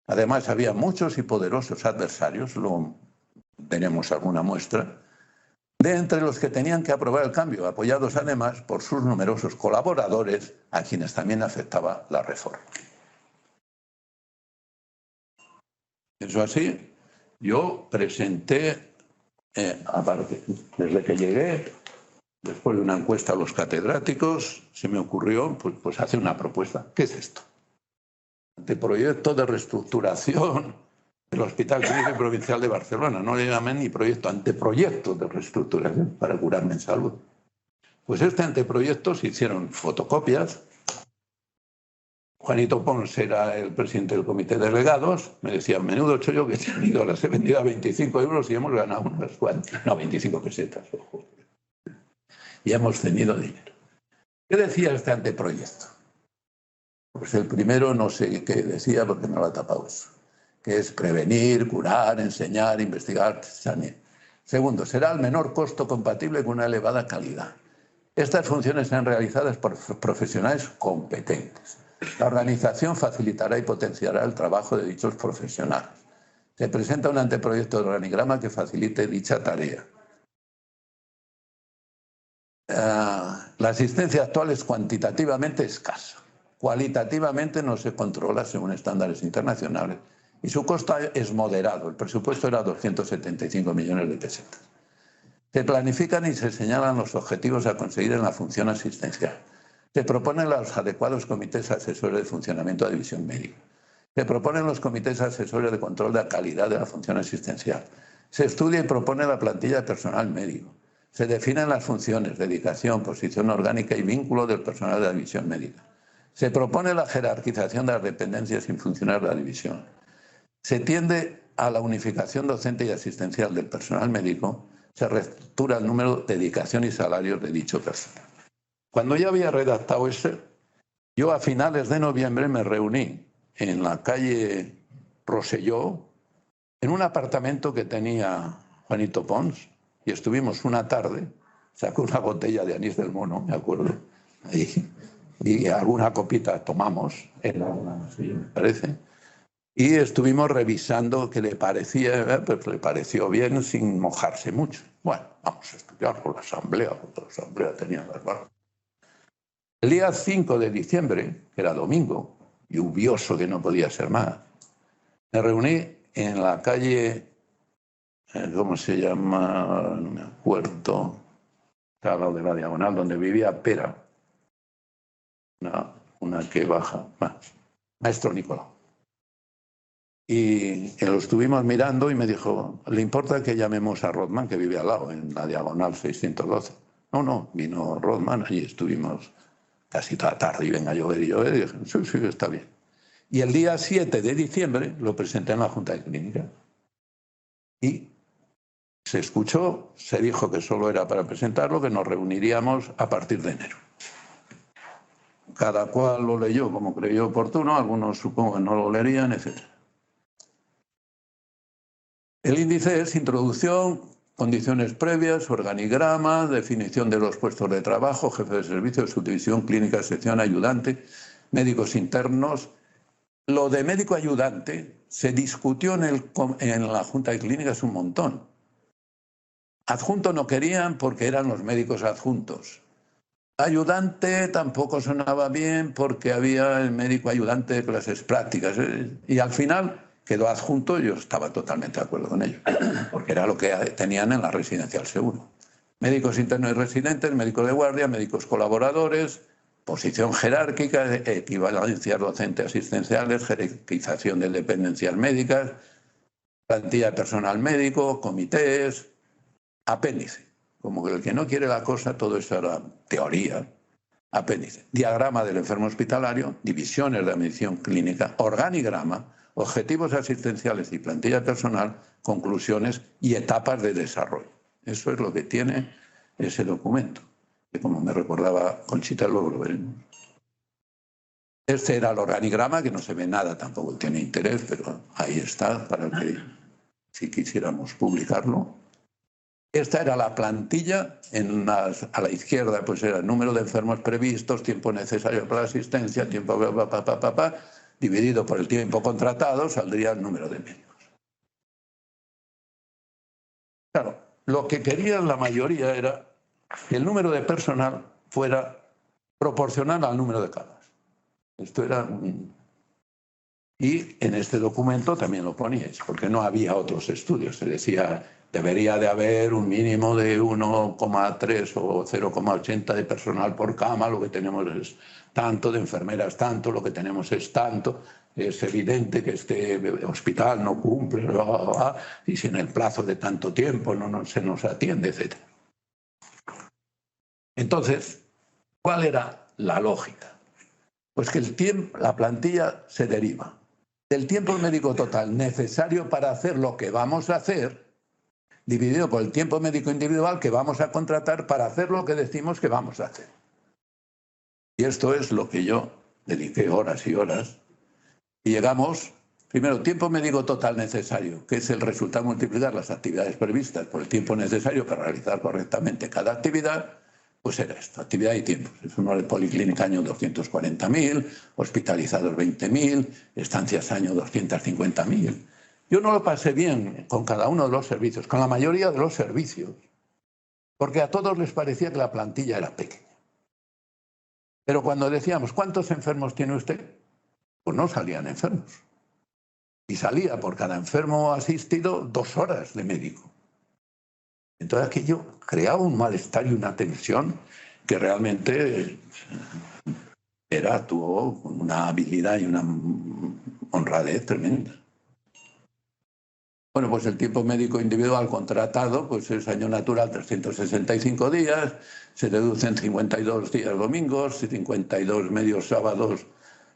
Además, había muchos y poderosos adversarios, luego tenemos alguna muestra, de entre los que tenían que aprobar el cambio, apoyados además por sus numerosos colaboradores, a quienes también afectaba la reforma. Eso así, yo presenté aparte, desde que llegué, después de una encuesta a los catedráticos, se me ocurrió pues hacer una propuesta. ¿Qué es esto? Anteproyecto de reestructuración del Hospital Clínico Provincial de Barcelona. No le llamen ni proyecto, anteproyecto de reestructuración para curarme en salud. Pues este anteproyecto se hicieron fotocopias. Juanito Pons era el presidente del comité de delegados. Me decía, menudo chollo que se han ido, las he vendido a 25 euros y hemos ganado unas cuantas. No, 25 pesetas, ojo. Y hemos tenido dinero. ¿Qué decía este anteproyecto? Pues el primero no sé qué decía porque no lo ha tapado eso, que es prevenir, curar, enseñar, investigar, sanear. Segundo, será al menor costo compatible con una elevada calidad. Estas funciones serán realizadas por profesionales competentes. La organización facilitará y potenciará el trabajo de dichos profesionales. Se presenta un anteproyecto de organigrama que facilite dicha tarea. La asistencia actual es cuantitativamente escasa. Cualitativamente no se controla según estándares internacionales y su costo es moderado. El presupuesto era 275 millones de pesetas. Se planifican y se señalan los objetivos a conseguir en la función asistencial. Se proponen los adecuados comités asesores de funcionamiento de división médica. Se proponen los comités asesores de control de la calidad de la función asistencial. Se estudia y propone la plantilla de personal médico. Se definen las funciones, dedicación, posición orgánica y vínculo del personal de la división médica. Se propone la jerarquización de las dependencias sin funcionar la división. Se tiende a la unificación docente y asistencial del personal médico. Se reestructura el número, dedicación y salarios de dicho personal. Cuando ya había redactado ese, yo a finales de noviembre me reuní en la calle Rosselló, en un apartamento que tenía Juanito Pons, y estuvimos una tarde, sacó una botella de anís del mono, me acuerdo, ahí, y alguna copita tomamos, era una más, me parece, y estuvimos revisando qué le parecía, pues le pareció bien sin mojarse mucho. Bueno, vamos a estudiarlo, la asamblea, porque la asamblea tenía las barras. El día 5 de diciembre, que era domingo, lluvioso que no podía ser más, me reuní en la calle, ¿cómo se llama? No me acuerdo, está al lado de la Diagonal, donde vivía Pera, una que baja más, Maestro Nicolau. Y lo estuvimos mirando y me dijo, ¿le importa que llamemos a Rodman, que vive al lado, en la Diagonal 612? No, vino Rodman, allí estuvimos casi toda la tarde y venga a llover y llover, y dije, sí, está bien. Y el día 7 de diciembre lo presenté en la Junta de Clínica. Y se escuchó, se dijo que solo era para presentarlo, que nos reuniríamos a partir de enero. Cada cual lo leyó como creyó oportuno, algunos supongo que no lo leerían, etc. El índice es introducción, condiciones previas, organigrama, definición de los puestos de trabajo, jefe de servicio, subdivisión, clínica, sección, ayudante, médicos internos. Lo de médico ayudante se discutió en la Junta de Clínicas un montón. Adjunto no querían porque eran los médicos adjuntos. Ayudante tampoco sonaba bien porque había el médico ayudante de clases prácticas. Y al final quedó adjunto y yo estaba totalmente de acuerdo con ello, porque era lo que tenían en la residencial seguro. Médicos internos y residentes, médicos de guardia, médicos colaboradores, posición jerárquica, equivalencias docentes asistenciales, jerarquización de dependencias médicas, plantilla de personal médico, comités, apéndice. Como que el que no quiere la cosa, todo eso era teoría. Apéndice. Diagrama del enfermo hospitalario, divisiones de admisión clínica, organigrama, objetivos asistenciales y plantilla personal, conclusiones y etapas de desarrollo. Eso es lo que tiene ese documento, que como me recordaba Conchita Logro. Este era el organigrama, que no se ve nada, tampoco tiene interés, pero ahí está para que, si quisiéramos publicarlo. Esta era la plantilla, a la izquierda pues era el número de enfermos previstos, tiempo necesario para la asistencia, tiempo dividido por el tiempo contratado, saldría el número de médicos. Claro, lo que querían la mayoría era que el número de personal fuera proporcional al número de camas. Esto era... Y en este documento también lo poníais, porque no había otros estudios. Se decía debería de haber un mínimo de 1,3 o 0,80 de personal por cama, lo que tenemos es tanto, de enfermeras tanto, lo que tenemos es tanto. Es evidente que este hospital no cumple, y si en el plazo de tanto tiempo no se nos atiende, etc. Entonces, ¿cuál era la lógica? Pues que la plantilla se deriva del tiempo médico total necesario para hacer lo que vamos a hacer, dividido por el tiempo médico individual que vamos a contratar para hacer lo que decimos que vamos a hacer. Y esto es lo que yo dediqué horas y horas. Y llegamos, primero, tiempo médico total necesario, que es el resultado de multiplicar las actividades previstas por el tiempo necesario para realizar correctamente cada actividad. Pues era esto, actividad y tiempo. Es uno de policlínica año 240.000, hospitalizados 20.000, estancias año 250.000. Yo no lo pasé bien con cada uno de los servicios, con la mayoría de los servicios, porque a todos les parecía que la plantilla era pequeña. Pero cuando decíamos, ¿cuántos enfermos tiene usted? Pues no salían enfermos. Y salía por cada enfermo asistido 2 horas de médico. Entonces aquello creaba un malestar y una tensión que realmente tuvo una habilidad y una honradez tremenda. Bueno, pues el tiempo médico individual contratado pues es año natural 365 días, se deducen 52 días domingos, 52 medios sábados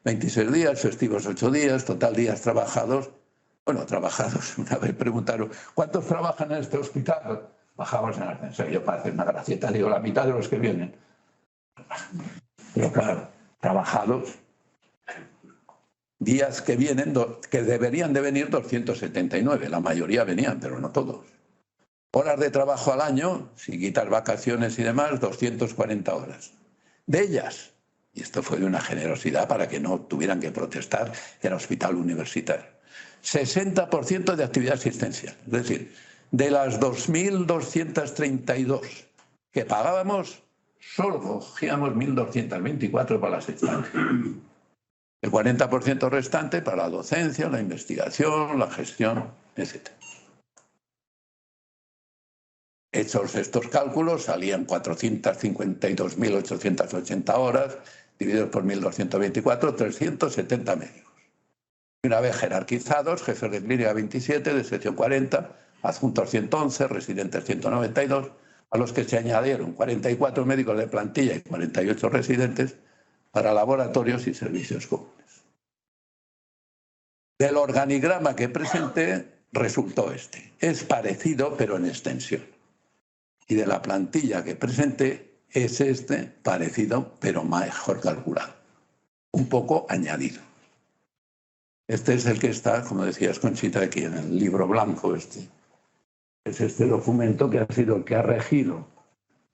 26 días, festivos 8 días, total días trabajados. Bueno, trabajados, una vez preguntaron, ¿cuántos trabajan en este hospital? Bajamos en el ascensor, yo para hacer una gracieta digo la mitad de los que vienen. Pero claro, trabajados, días que vienen, que deberían de venir 279, la mayoría venían, pero no todos. Horas de trabajo al año, si quitas vacaciones y demás, 240 horas. De ellas, y esto fue de una generosidad para que no tuvieran que protestar, era hospital universitario, 60% de actividad asistencial, es decir, de las 2.232 que pagábamos, solo cogíamos 1.224 para las estancias. El 40% restante para la docencia, la investigación, la gestión, etc. Hechos estos cálculos, salían 452.880 horas, divididos por 1.224, 370 médicos. Y una vez jerarquizados, jefes de clínica 27, de sección 40, adjuntos 111, residentes 192, a los que se añadieron 44 médicos de plantilla y 48 residentes para laboratorios y servicios comunes. Del organigrama que presenté resultó este. Es parecido, pero en extensión. Y de la plantilla que presenté es este, parecido, pero mejor calculado. Un poco añadido. Este es el que está, como decías, Conchita, aquí en el libro blanco este. Es este documento que ha sido el que ha regido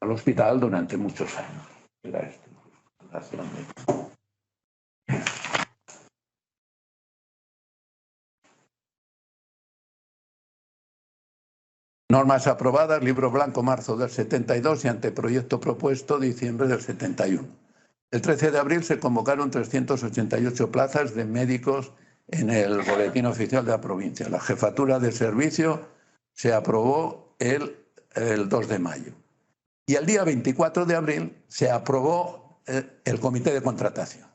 al hospital durante muchos años. Era este. Normas aprobadas, libro blanco marzo del 72 y anteproyecto propuesto diciembre del 71. El 13 de abril se convocaron 388 plazas de médicos en el boletín oficial de la provincia. La jefatura de servicio se aprobó el 2 de mayo. Y el día 24 de abril se aprobó el comité de contratación.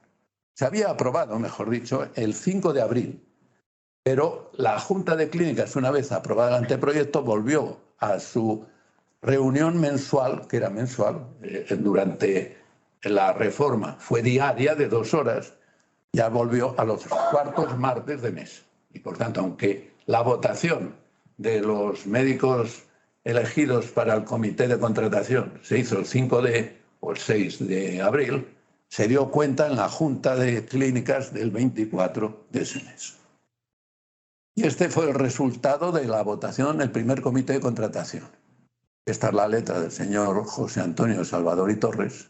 Se había aprobado, mejor dicho, el 5 de abril. Pero la Junta de Clínicas, una vez aprobado el anteproyecto, volvió a su reunión mensual, que era mensual, durante la reforma fue diaria de 2 horas, ya volvió a los cuartos martes de mes. Y por tanto, aunque la votación de los médicos elegidos para el comité de contratación se hizo el 5 o el 6 de abril, se dio cuenta en la Junta de Clínicas del 24 de ese mes. Y este fue el resultado de la votación del primer comité de contratación. Esta es la letra del señor José Antonio Salvador y Torres,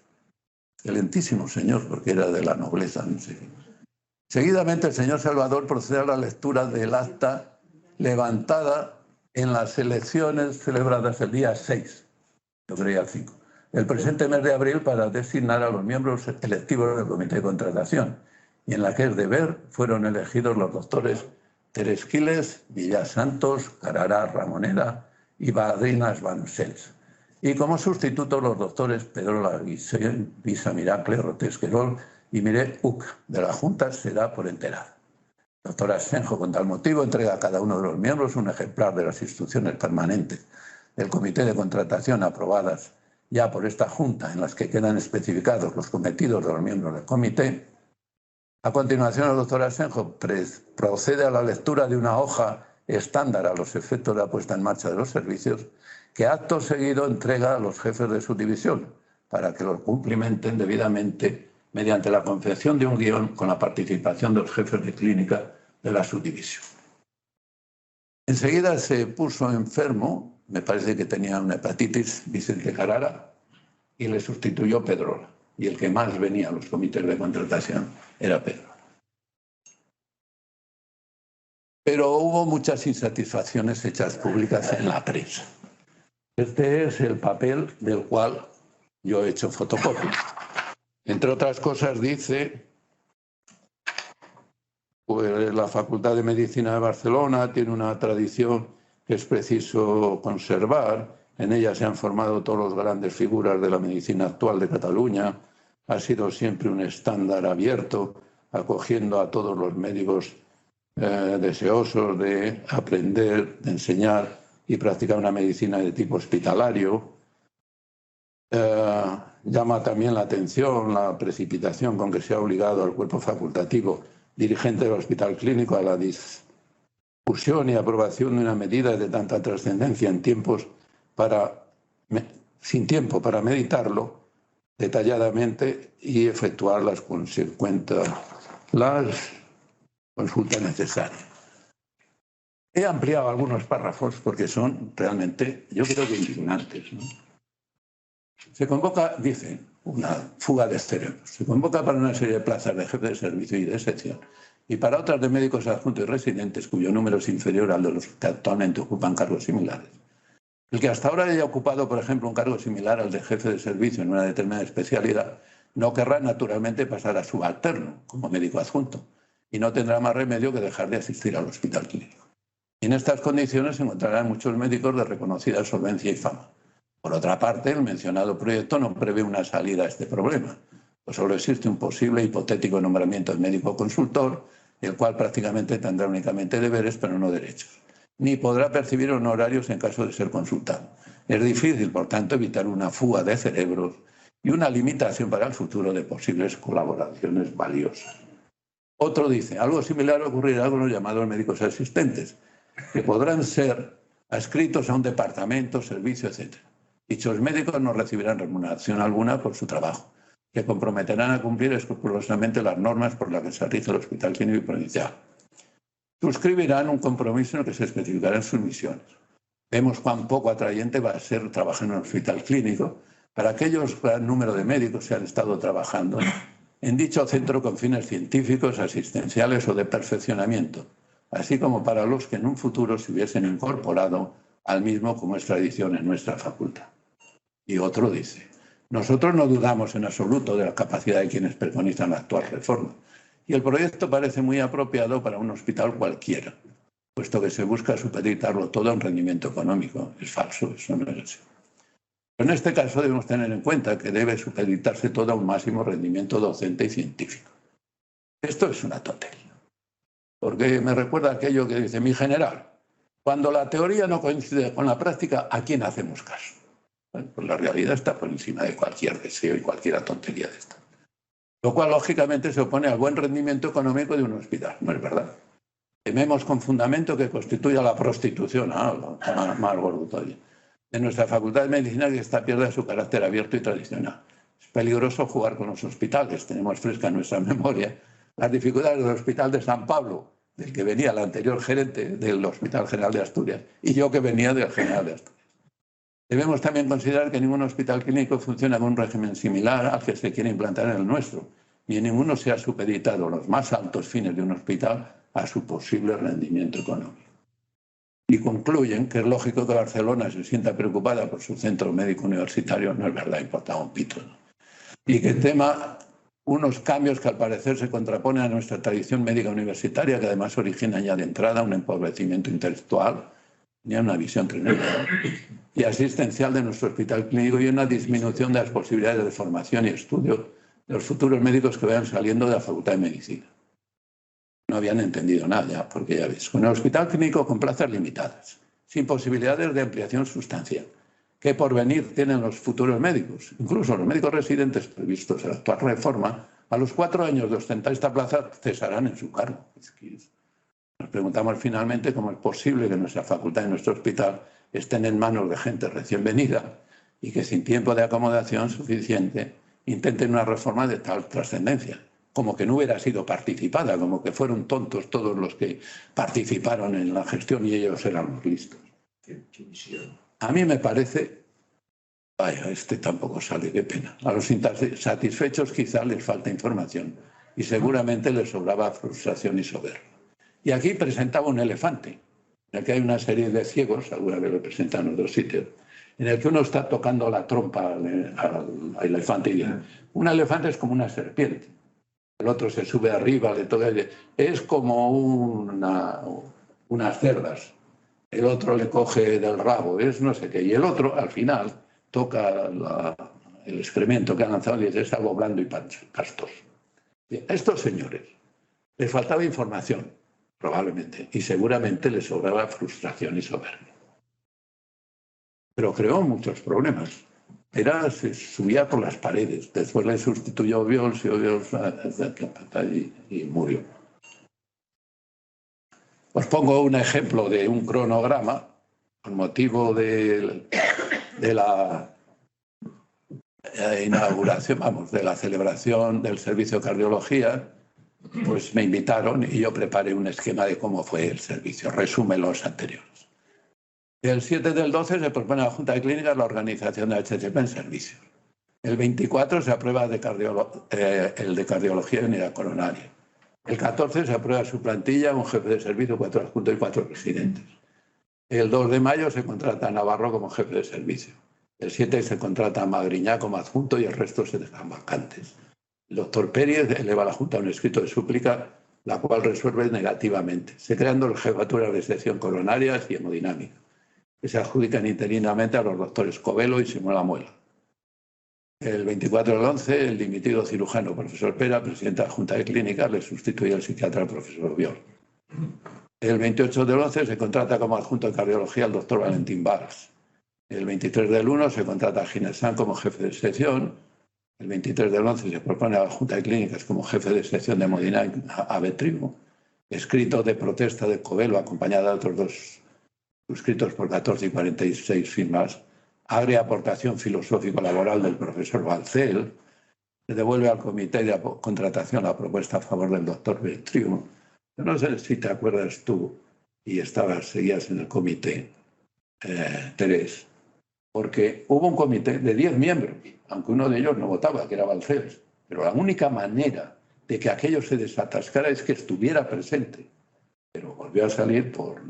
excelentísimo señor, porque era de la nobleza, no sé. Seguidamente el señor Salvador procede a la lectura del acta levantada en las elecciones celebradas el día 6, yo creía el 5, del presente mes de abril para designar a los miembros electivos del comité de contratación, y en la que es deber fueron elegidos los doctores Teresquiles, Villasantos, Carará Ramoneda y Badinas Vancells. Y como sustituto los doctores Pedro Laguisé, Visa Miracle, Rotesquerol y Mireille Huc. De la Junta se da por enterada. Doctor Asenjo, con tal motivo, entrega a cada uno de los miembros un ejemplar de las instrucciones permanentes del Comité de Contratación aprobadas ya por esta Junta, en las que quedan especificados los cometidos de los miembros del comité. A continuación, el doctor Asenjo procede a la lectura de una hoja estándar a los efectos de la puesta en marcha de los servicios, que acto seguido entrega a los jefes de su división para que los cumplimenten debidamente mediante la confección de un guión con la participación de los jefes de clínica de la subdivisión. Enseguida se puso enfermo, me parece que tenía una hepatitis, Vicente Carrara, y le sustituyó Pedrola. Y el que más venía a los comités de contratación era Pedrola. Pero hubo muchas insatisfacciones hechas públicas en la prensa. Este es el papel del cual yo he hecho fotocopia. Entre otras cosas dice, pues la Facultad de Medicina de Barcelona tiene una tradición que es preciso conservar. En ella se han formado todas las grandes figuras de la medicina actual de Cataluña. Ha sido siempre un estándar abierto, acogiendo a todos los médicos deseosos de aprender, de enseñar y practicar una medicina de tipo hospitalario. Llama también la atención la precipitación con que se ha obligado al cuerpo facultativo dirigente del hospital clínico a la discusión y aprobación de una medida de tanta trascendencia en tiempos sin tiempo para meditarlo detalladamente y efectuar las consultas necesarias. He ampliado algunos párrafos porque son realmente, yo creo que indignantes, ¿no? Se convoca, dice, una fuga de cerebros. Se convoca para una serie de plazas de jefe de servicio y de sección y para otras de médicos adjuntos y residentes cuyo número es inferior al de los que actualmente ocupan cargos similares. El que hasta ahora haya ocupado, por ejemplo, un cargo similar al de jefe de servicio en una determinada especialidad, no querrá naturalmente pasar a subalterno como médico adjunto y no tendrá más remedio que dejar de asistir al hospital clínico. Y en estas condiciones se encontrarán muchos médicos de reconocida solvencia y fama. Por otra parte, el mencionado proyecto no prevé una salida a este problema, pues solo existe un posible hipotético nombramiento de médico consultor, el cual prácticamente tendrá únicamente deberes pero no derechos, ni podrá percibir honorarios en caso de ser consultado. Es difícil, por tanto, evitar una fuga de cerebros y una limitación para el futuro de posibles colaboraciones valiosas. Otro dice, algo similar ocurrirá con los llamados médicos asistentes, que podrán ser adscritos a un departamento, servicio, etc. Dichos médicos no recibirán remuneración alguna por su trabajo, que comprometerán a cumplir escrupulosamente las normas por las que se rige el Hospital Clínico y Provincial. Suscribirán un compromiso en el que se especificarán sus misiones. Vemos cuán poco atrayente va a ser trabajar en un hospital clínico para aquellos gran número de médicos que han estado trabajando en dicho centro con fines científicos, asistenciales o de perfeccionamiento, así como para los que en un futuro se hubiesen incorporado al mismo, como es tradición en nuestra facultad. Y otro dice, nosotros no dudamos en absoluto de la capacidad de quienes preconizan la actual reforma, y el proyecto parece muy apropiado para un hospital cualquiera, puesto que se busca supeditarlo todo a un rendimiento económico. Es falso, eso no es así. Pero en este caso debemos tener en cuenta que debe supeditarse todo a un máximo rendimiento docente y científico. Esto es una tontería, porque me recuerda aquello que dice mi general, cuando la teoría no coincide con la práctica, ¿a quién hacemos caso? Bueno, pues la realidad está por encima de cualquier deseo y cualquier tontería de esta. Lo cual, lógicamente, se opone al buen rendimiento económico de un hospital, ¿no es verdad? Tememos con fundamento que constituya la prostitución, más gordo todavía, de nuestra Facultad de Medicina, que esta pierde su carácter abierto y tradicional. Es peligroso jugar con los hospitales, tenemos fresca en nuestra memoria las dificultades del Hospital de San Pablo, del que venía el anterior gerente del Hospital General de Asturias, y yo que venía del General de Asturias. Debemos también considerar que ningún hospital clínico funciona con un régimen similar al que se quiere implantar en el nuestro, ni en ninguno se ha supeditado los más altos fines de un hospital a su posible rendimiento económico. Y concluyen que es lógico que Barcelona se sienta preocupada por su centro médico universitario, no es verdad, importa un pito, ¿no? Y que tema unos cambios que al parecer se contraponen a nuestra tradición médica universitaria, que además origina ya de entrada un empobrecimiento intelectual tenía una visión tremenda, y asistencial de nuestro hospital clínico y una disminución de las posibilidades de formación y estudio de los futuros médicos que vayan saliendo de la Facultad de Medicina. No habían entendido nada ya, porque ya ves, con el hospital clínico con plazas limitadas, sin posibilidades de ampliación sustancial. ¿Qué porvenir tienen los futuros médicos? Incluso los médicos residentes previstos en la actual reforma, a los 4 años de ostentar esta plaza, cesarán en su cargo. Nos preguntamos finalmente cómo es posible que nuestra facultad y nuestro hospital estén en manos de gente recién venida y que sin tiempo de acomodación suficiente intenten una reforma de tal trascendencia, como que no hubiera sido participada, como que fueron tontos todos los que participaron en la gestión y ellos eran los listos. A mí me parece, vaya, este tampoco sale, qué pena. A los insatisfechos quizá les falta información y seguramente les sobraba frustración y soberbia. Y aquí presentaba un elefante, en el que hay una serie de ciegos, alguna vez lo presentan en otros sitios, en el que uno está tocando la trompa al elefante y dice, un elefante es como una serpiente. El otro se sube arriba de todo, es como unas cerdas. El otro le coge del rabo, es no sé qué. Y el otro, al final, toca el excremento que ha lanzado y dice, es algo blando y pastoso. A estos señores les faltaba información, probablemente, y seguramente les sobraba frustración y soberbia. Pero creó muchos problemas. Se subía por las paredes. Después le sustituyó Obiols y murió. Os pongo un ejemplo de un cronograma con motivo de la inauguración, de la celebración del servicio de cardiología. Pues me invitaron y yo preparé un esquema de cómo fue el servicio. Resume los anteriores. El 7 del 12 se propone a la Junta de Clínicas la organización de HCP en servicios. El 24 se aprueba el de cardiología y unidad coronaria. El 14 se aprueba su plantilla, un jefe de servicio, 4 adjuntos y 4 residentes. El 2 de mayo se contrata a Navarro como jefe de servicio. El 7 se contrata a Magriñá como adjunto y el resto se dejan vacantes. El doctor Pérez eleva a la Junta un escrito de súplica, la cual resuelve negativamente. Se crean 2 jefaturas de sección coronarias y hemodinámica, que se adjudican interinamente a los doctores Covelo y Simón Lamuela. El 24 del 11, el dimitido cirujano profesor Pera, presidente de la Junta de Clínicas, le sustituye el psiquiatra profesor Obiols. El 28 del 11 se contrata como adjunto de cardiología al doctor Valentín Valls. El 23 del 1 se contrata a Ginesán como jefe de sección. El 23 del 11 se propone a la Junta de Clínicas como jefe de sección de hemodinámica a Betrigo. Escrito de protesta de Covelo, acompañada de otros 2 suscritos por 14 y 46 firmas, agria aportación filosófico-laboral del profesor Balcel, se devuelve al comité de contratación la propuesta a favor del doctor Betrigo. Yo no sé si te acuerdas tú, y seguías en el comité, Terés, porque hubo un comité de 10 miembros, aunque uno de ellos no votaba, que era Balcells, pero la única manera de que aquello se desatascara es que estuviera presente. Pero volvió a salir por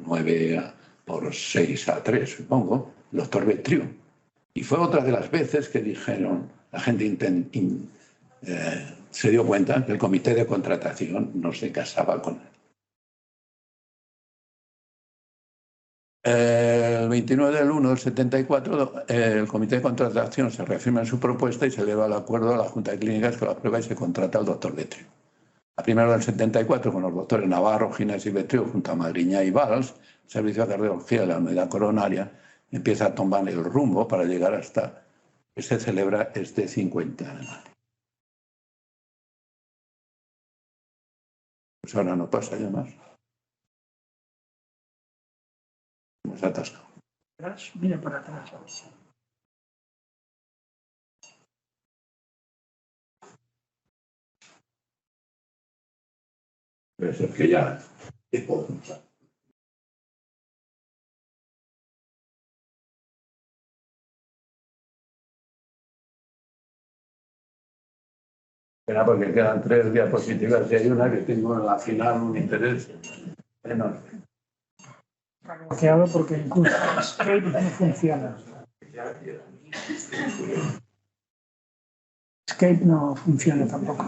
6-3, supongo, el doctor Betrigo. Y fue otra de las veces que dijeron, la gente se dio cuenta que el comité de contratación no se casaba con él. El 29 del 1 del 74, el comité de contratación se reafirma en su propuesta y se eleva al acuerdo a la Junta de Clínicas que lo aprueba y se contrata al doctor Betrigo. A primero del 74, con los doctores Navarro, Gines y Betrigo, junto a Magriñá y Valls, el servicio de cardiología de la unidad coronaria empieza a tomar el rumbo para llegar hasta que se celebra este 50. Pues ahora no pasa ya más. Nos ha atascado. Mira para atrás. Debe ser que ya... Era porque quedan 3 diapositivas y hay una que tengo en la final un interés enorme. Está bloqueado porque incluso Skype no funciona. Skype no funciona tampoco.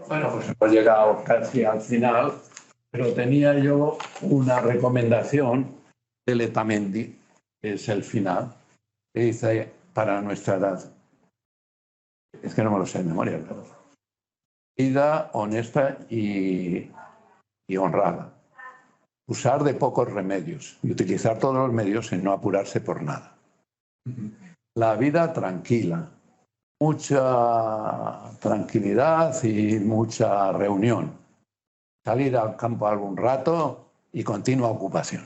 Bueno, pues hemos llegado casi al final pero tenía yo una recomendación de Letamendi, que es el final, que dice, para nuestra edad, es que no me lo sé de memoria, claro. Vida honesta y honrada. Usar de pocos remedios y utilizar todos los medios en no apurarse por nada. La vida tranquila, mucha tranquilidad y mucha reunión. Salir al campo algún rato y continua ocupación.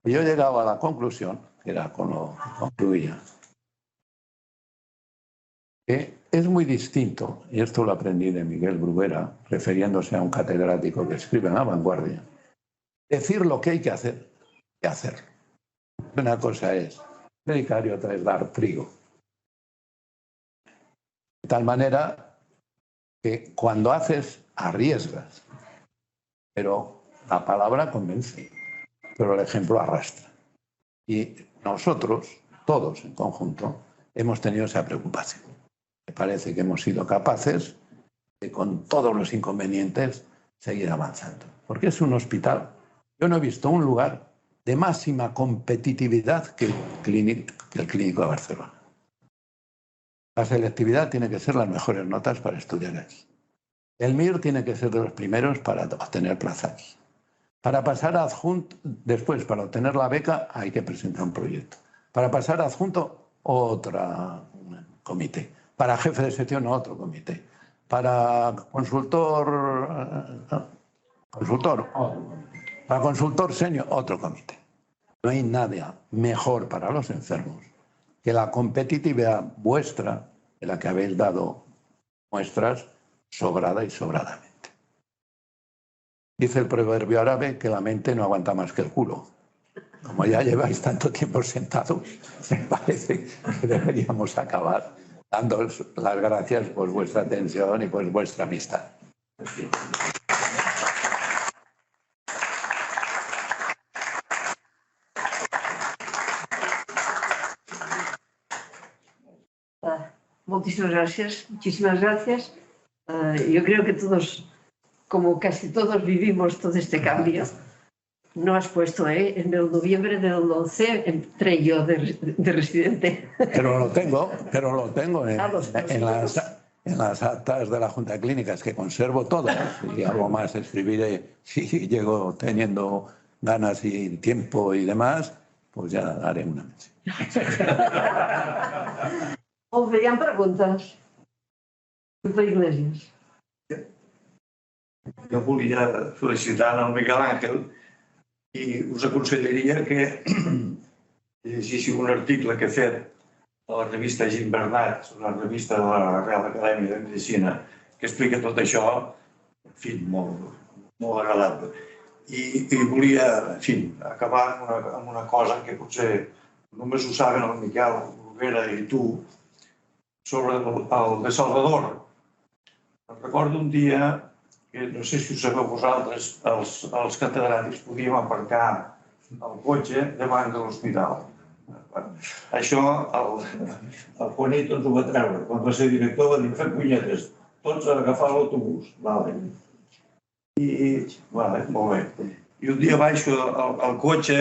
Y yo llegaba a la conclusión, que era con lo que concluía, que es muy distinto, y esto lo aprendí de Miguel Bruguera, refiriéndose a un catedrático que escribe en La Vanguardia, decir lo que hay que hacer y hacerlo. Una cosa es predicar y otra es dar trigo. De tal manera que cuando haces, arriesgas, pero la palabra convence, pero el ejemplo arrastra. Y nosotros, todos en conjunto, hemos tenido esa preocupación. Me parece que hemos sido capaces de, con todos los inconvenientes, seguir avanzando. Porque es un hospital. Yo no he visto un lugar de máxima competitividad que el Clínico de Barcelona. La selectividad tiene que ser las mejores notas para estudiantes. El MIR tiene que ser de los primeros para obtener plazas. Para pasar a adjunto, después, para obtener la beca, hay que presentar un proyecto. Para pasar a adjunto, otro comité. Para jefe de sección, otro comité. Para para consultor senior, otro comité. No hay nada mejor para los enfermos que la competitividad vuestra, de la que habéis dado muestras sobrada y sobradamente. Dice el proverbio árabe que la mente no aguanta más que el culo. Como ya lleváis tanto tiempo sentados, me parece que deberíamos acabar dándoos las gracias por vuestra atención y por vuestra amistad. Muchísimas gracias. Yo creo que todos, como casi todos vivimos todo este cambio, no has puesto, en el noviembre del 11 entré yo de residente. Pero lo tengo en las actas de la Junta de Clínicas, que conservo todas, y algo más escribiré si llego teniendo ganas y tiempo y demás, pues ya haré una mención. Hi ha preguntes? Doctor Iglesias. Jo volia felicitar el Miguel Àngel i us aconsellaria que llegíssiu un article que he fet a la revista Jim Bernat, una revista de la Real Acadèmia de Medicina, que explica tot això, en fi, molt agradable. I volia, en fi, acabar amb una cosa que potser només ho saben el Miquel Bruguera i tu, sobre el de Salvador. Recordo un dia que, no sé si ho sabeu vosaltres, els catedràtics podíem aparcar el cotxe davant de l'hospital. Això el Juanito ens ho va treure. Quan va ser director va dir, fem punyetes, tots a agafar l'autobús. I, molt bé. I un dia baixo al cotxe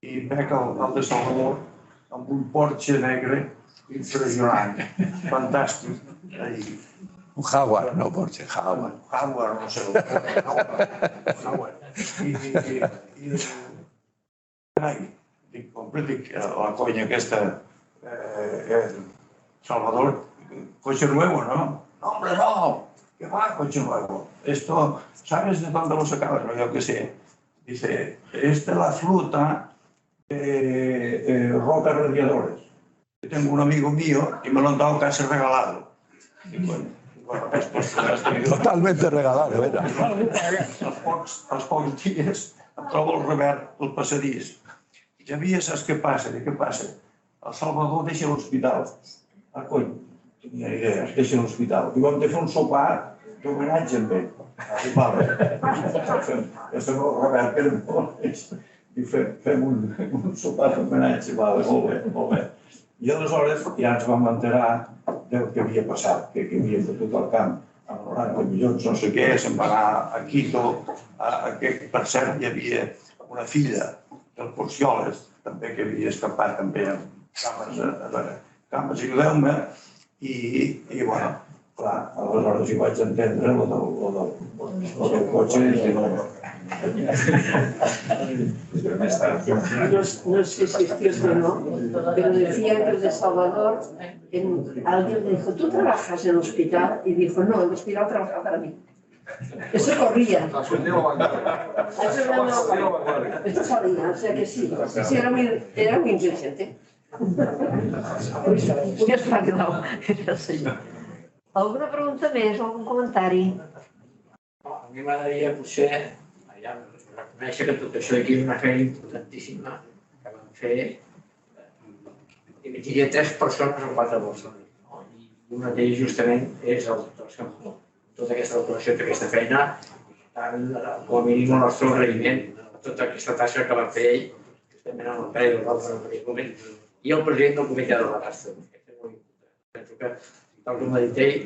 i veig el de Salvador amb un Porsche negre impressionant, fantàstic. Un Jaguar, no Porsche, Jaguar. Jaguar, no sé. Jaguar. I carai, dic, la conya aquesta, Salvador, coche nuevo, ¿no? No, hombre, no. ¿Qué va, coche nuevo? Esto, ¿sabes de dónde lo sacaban? No, yo qué sé. Dice, esta es la fruta de Roca Radiadores. Yo tengo un amigo mío y me lo han dado casi regalado. Y bueno, totalmente regalado, era. Als pocs dies em trobo el Robert al passadís. I ja havia, saps què passa? Què passa? El Salvador deixa l'hospital. Ah, cony, tenia idea, es deixa l'hospital. I vam fer un sopar d'homenatge amb ell. Fem el Robert, que era molt més. I fem un sopar d'homenatge, molt bé. I aleshores ja ens vam enterar del que havia passat, que havia fotut al camp 90 milions, no sé què, se'n va anar a Quito, que per cert hi havia una filla del Porcioles, també que havia escapat també amb cames, ajudeu-me, i bueno, clar, aleshores hi vaig entendre lo del cotxe i No sé si es cierto o no, pero decía que el de Salvador, alguien le dijo, ¿tú trabajas en el hospital? Y dijo, no, el hospital trabaja para mí. Eso corría. Eso salía, o sea que sí, sí era muy inteligente. Muy espabilado, era el senyor. Alguna pregunta més, algun comentari? A mi m'agradaria potser reconèixer que tot això aquí és una feina importantíssima que vam fer. Diria 3 persones o 4 persones. I una d'ells justament és el doctor Sanjó. Tota aquesta doctoració, tota aquesta feina, com a mínim el nostre agraïment a tota aquesta tasca que va fer ell, justament en el Pere i l'altre en aquell moment, i el president del comitè de la Gasta. Penso que, tal com ha dit ell,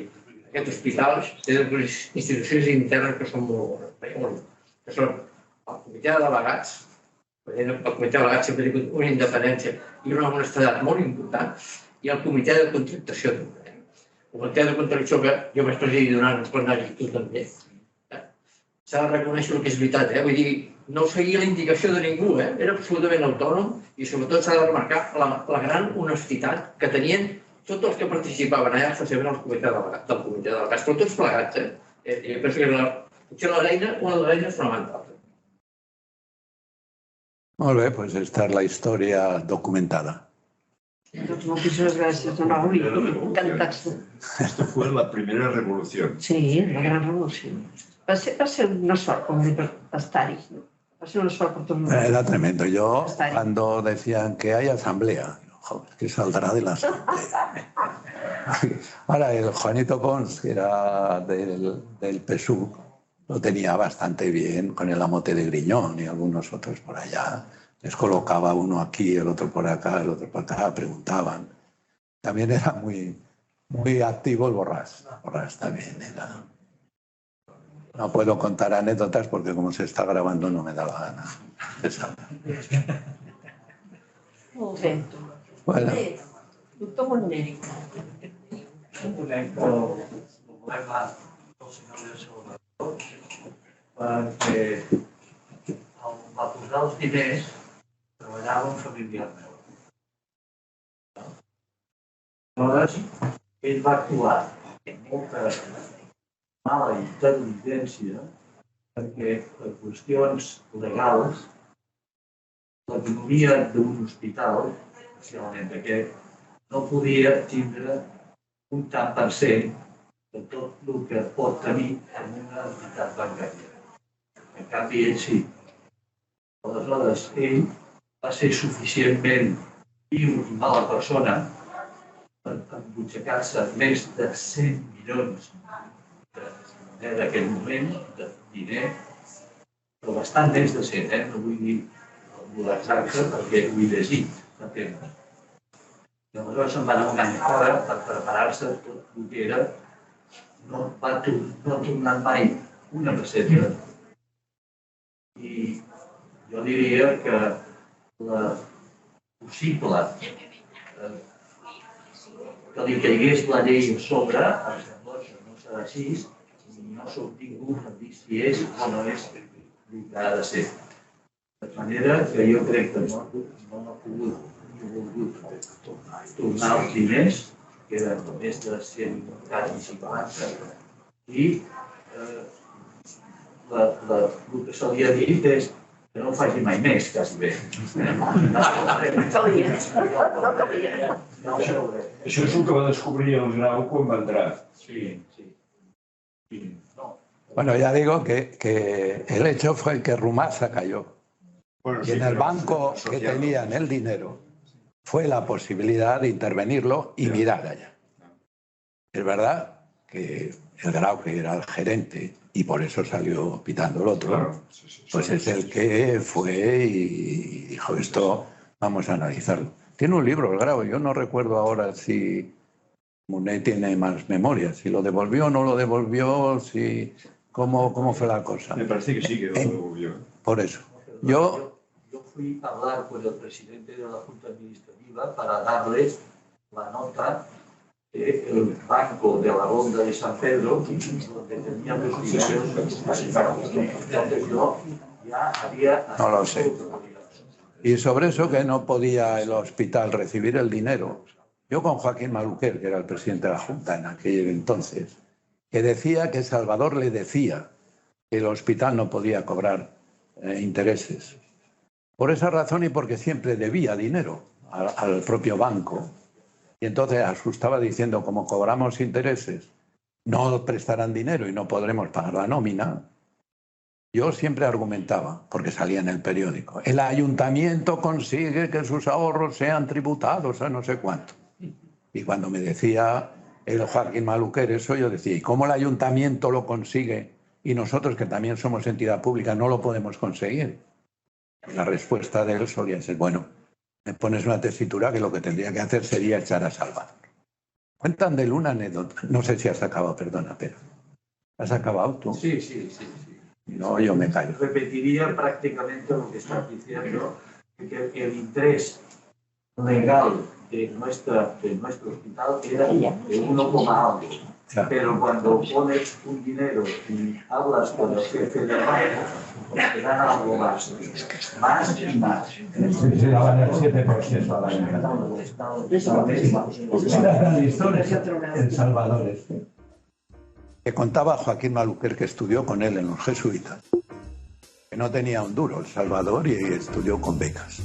aquest hospital té unes institucions internes que són molt bones, que són el comitè de delegats. El comitè de delegats sempre ha tingut una independència i una honestedat molt important, i el comitè de contractació també. El comitè de contractació que jo vaig presidir durant uns quants anys, tu també. S'ha de reconèixer el que és veritat, vull dir, no seguia la indicació de ningú, era absolutament autònom, i sobretot s'ha de remarcar la gran honestitat que tenien tots els que participaven allà, especialment del comitè de delegats, però tots plegats, Jo penso que potser una de les eines fonamentals. Molt bé, doncs esta és la història documentada. Doncs moltíssimes gràcies, don Raúl, encantats. Esta fue la primera revolución. Sí, la gran revolució. Va ser una sort, com dir, estar-hi. Va ser una sort per tots nosaltres. Era tremendo. Yo, cuando decían que hay asamblea, joder, que saldrá de la asamblea. Ahora, el Juanito Pons, que era del PSUV, lo tenía bastante bien con el amote de Griñón y algunos otros por allá. Les colocaba uno aquí, el otro por acá, el otro por acá, preguntaban. También era muy activo el Borràs. Borràs también era. No puedo contar anécdotas porque como se está grabando no me da la gana de saber. Molt bé. Bueno. Doctor Montneri. Entenc que el problema del senyor de Salvador perquè al posar els diners treballava un familiar meu. Aleshores, ell va actuar amb molta mala intel·ligència perquè per qüestions legals l'economia d'un hospital, especialment aquest, no podia tindre un tant per cent de tot el que pot tenir en una entitat bancària. En canvi, ell sí. Aleshores, ell va ser suficientment viu i mala persona per embutxacar-se més de 100 milions d'aquell moment de diner, però bastant més de 100, no vull dir l'exacte perquè ho he llegit fa temps. I aleshores se'n va anar un any fora per preparar-se tot el que era. No ha tornat mai una peseta. I jo diria que la possible que li caigués la llei a sobre, em sembla que no serà així, i no soc ningú per dir si és o no és el que ha de ser. De manera que jo crec que no ha pogut ni volgut tornar els diners, que eren més de 150, i el que se li ha dit és que no ho faci mai més, quasi bé. No calia. Això és el que va descobrir el Grau quan va entrar. Sí. Bueno, ya digo que el hecho fue que Rumaza cayó. Bueno, Y en el banco que tenían el dinero fue la posibilidad de intervenirlo y mirar allá. Es verdad que el Grau, que era el gerente, y por eso salió pitando el otro, Claro, pues es el que fue y dijo esto, vamos a analizarlo. Tiene un libro, el Grau, yo no recuerdo ahora si Munet tiene más memoria. Si lo devolvió o no lo devolvió, ¿cómo fue la cosa? Me parece que sí que lo devolvió. Por eso. Yo fui a hablar con el presidente de la Junta Administrativa para darle la nota del banco de la Ronda de San Pedro, donde tenían los dineros. Entonces yo ya había... No lo sé. Y sobre eso que no podía el hospital recibir el dinero. Yo con Joaquín Maluquer, que era el presidente de la Junta en aquel entonces, que decía que Salvador le decía que el hospital no podía cobrar intereses. Por esa razón y porque siempre debía dinero al propio banco. Y entonces asustaba diciendo, como cobramos intereses, no prestarán dinero y no podremos pagar la nómina. Yo siempre argumentaba, porque salía en el periódico, el ayuntamiento consigue que sus ahorros sean tributados a no sé cuánto. Y cuando me decía el Joaquín Maluquer eso, yo decía, ¿y cómo el ayuntamiento lo consigue y nosotros, que también somos entidad pública, no lo podemos conseguir? La respuesta de él solía ser, bueno, me pones una tesitura que lo que tendría que hacer sería echar a Salvador. Cuentan de él una anécdota. No sé si has acabado, perdona, pero... ¿Has acabado tú? Sí. No, yo me callo. Repetiría prácticamente lo que estás diciendo, que el interés legal de nuestro hospital era de 1, algo. Pero cuando pones un dinero y hablas con el jefe de banco, te dan algo más y más. Se daban el 7% a la El Salvador. Que contaba Joaquín Maluquer, que estudió con él en los jesuitas, que no tenía un duro El Salvador y estudió con becas.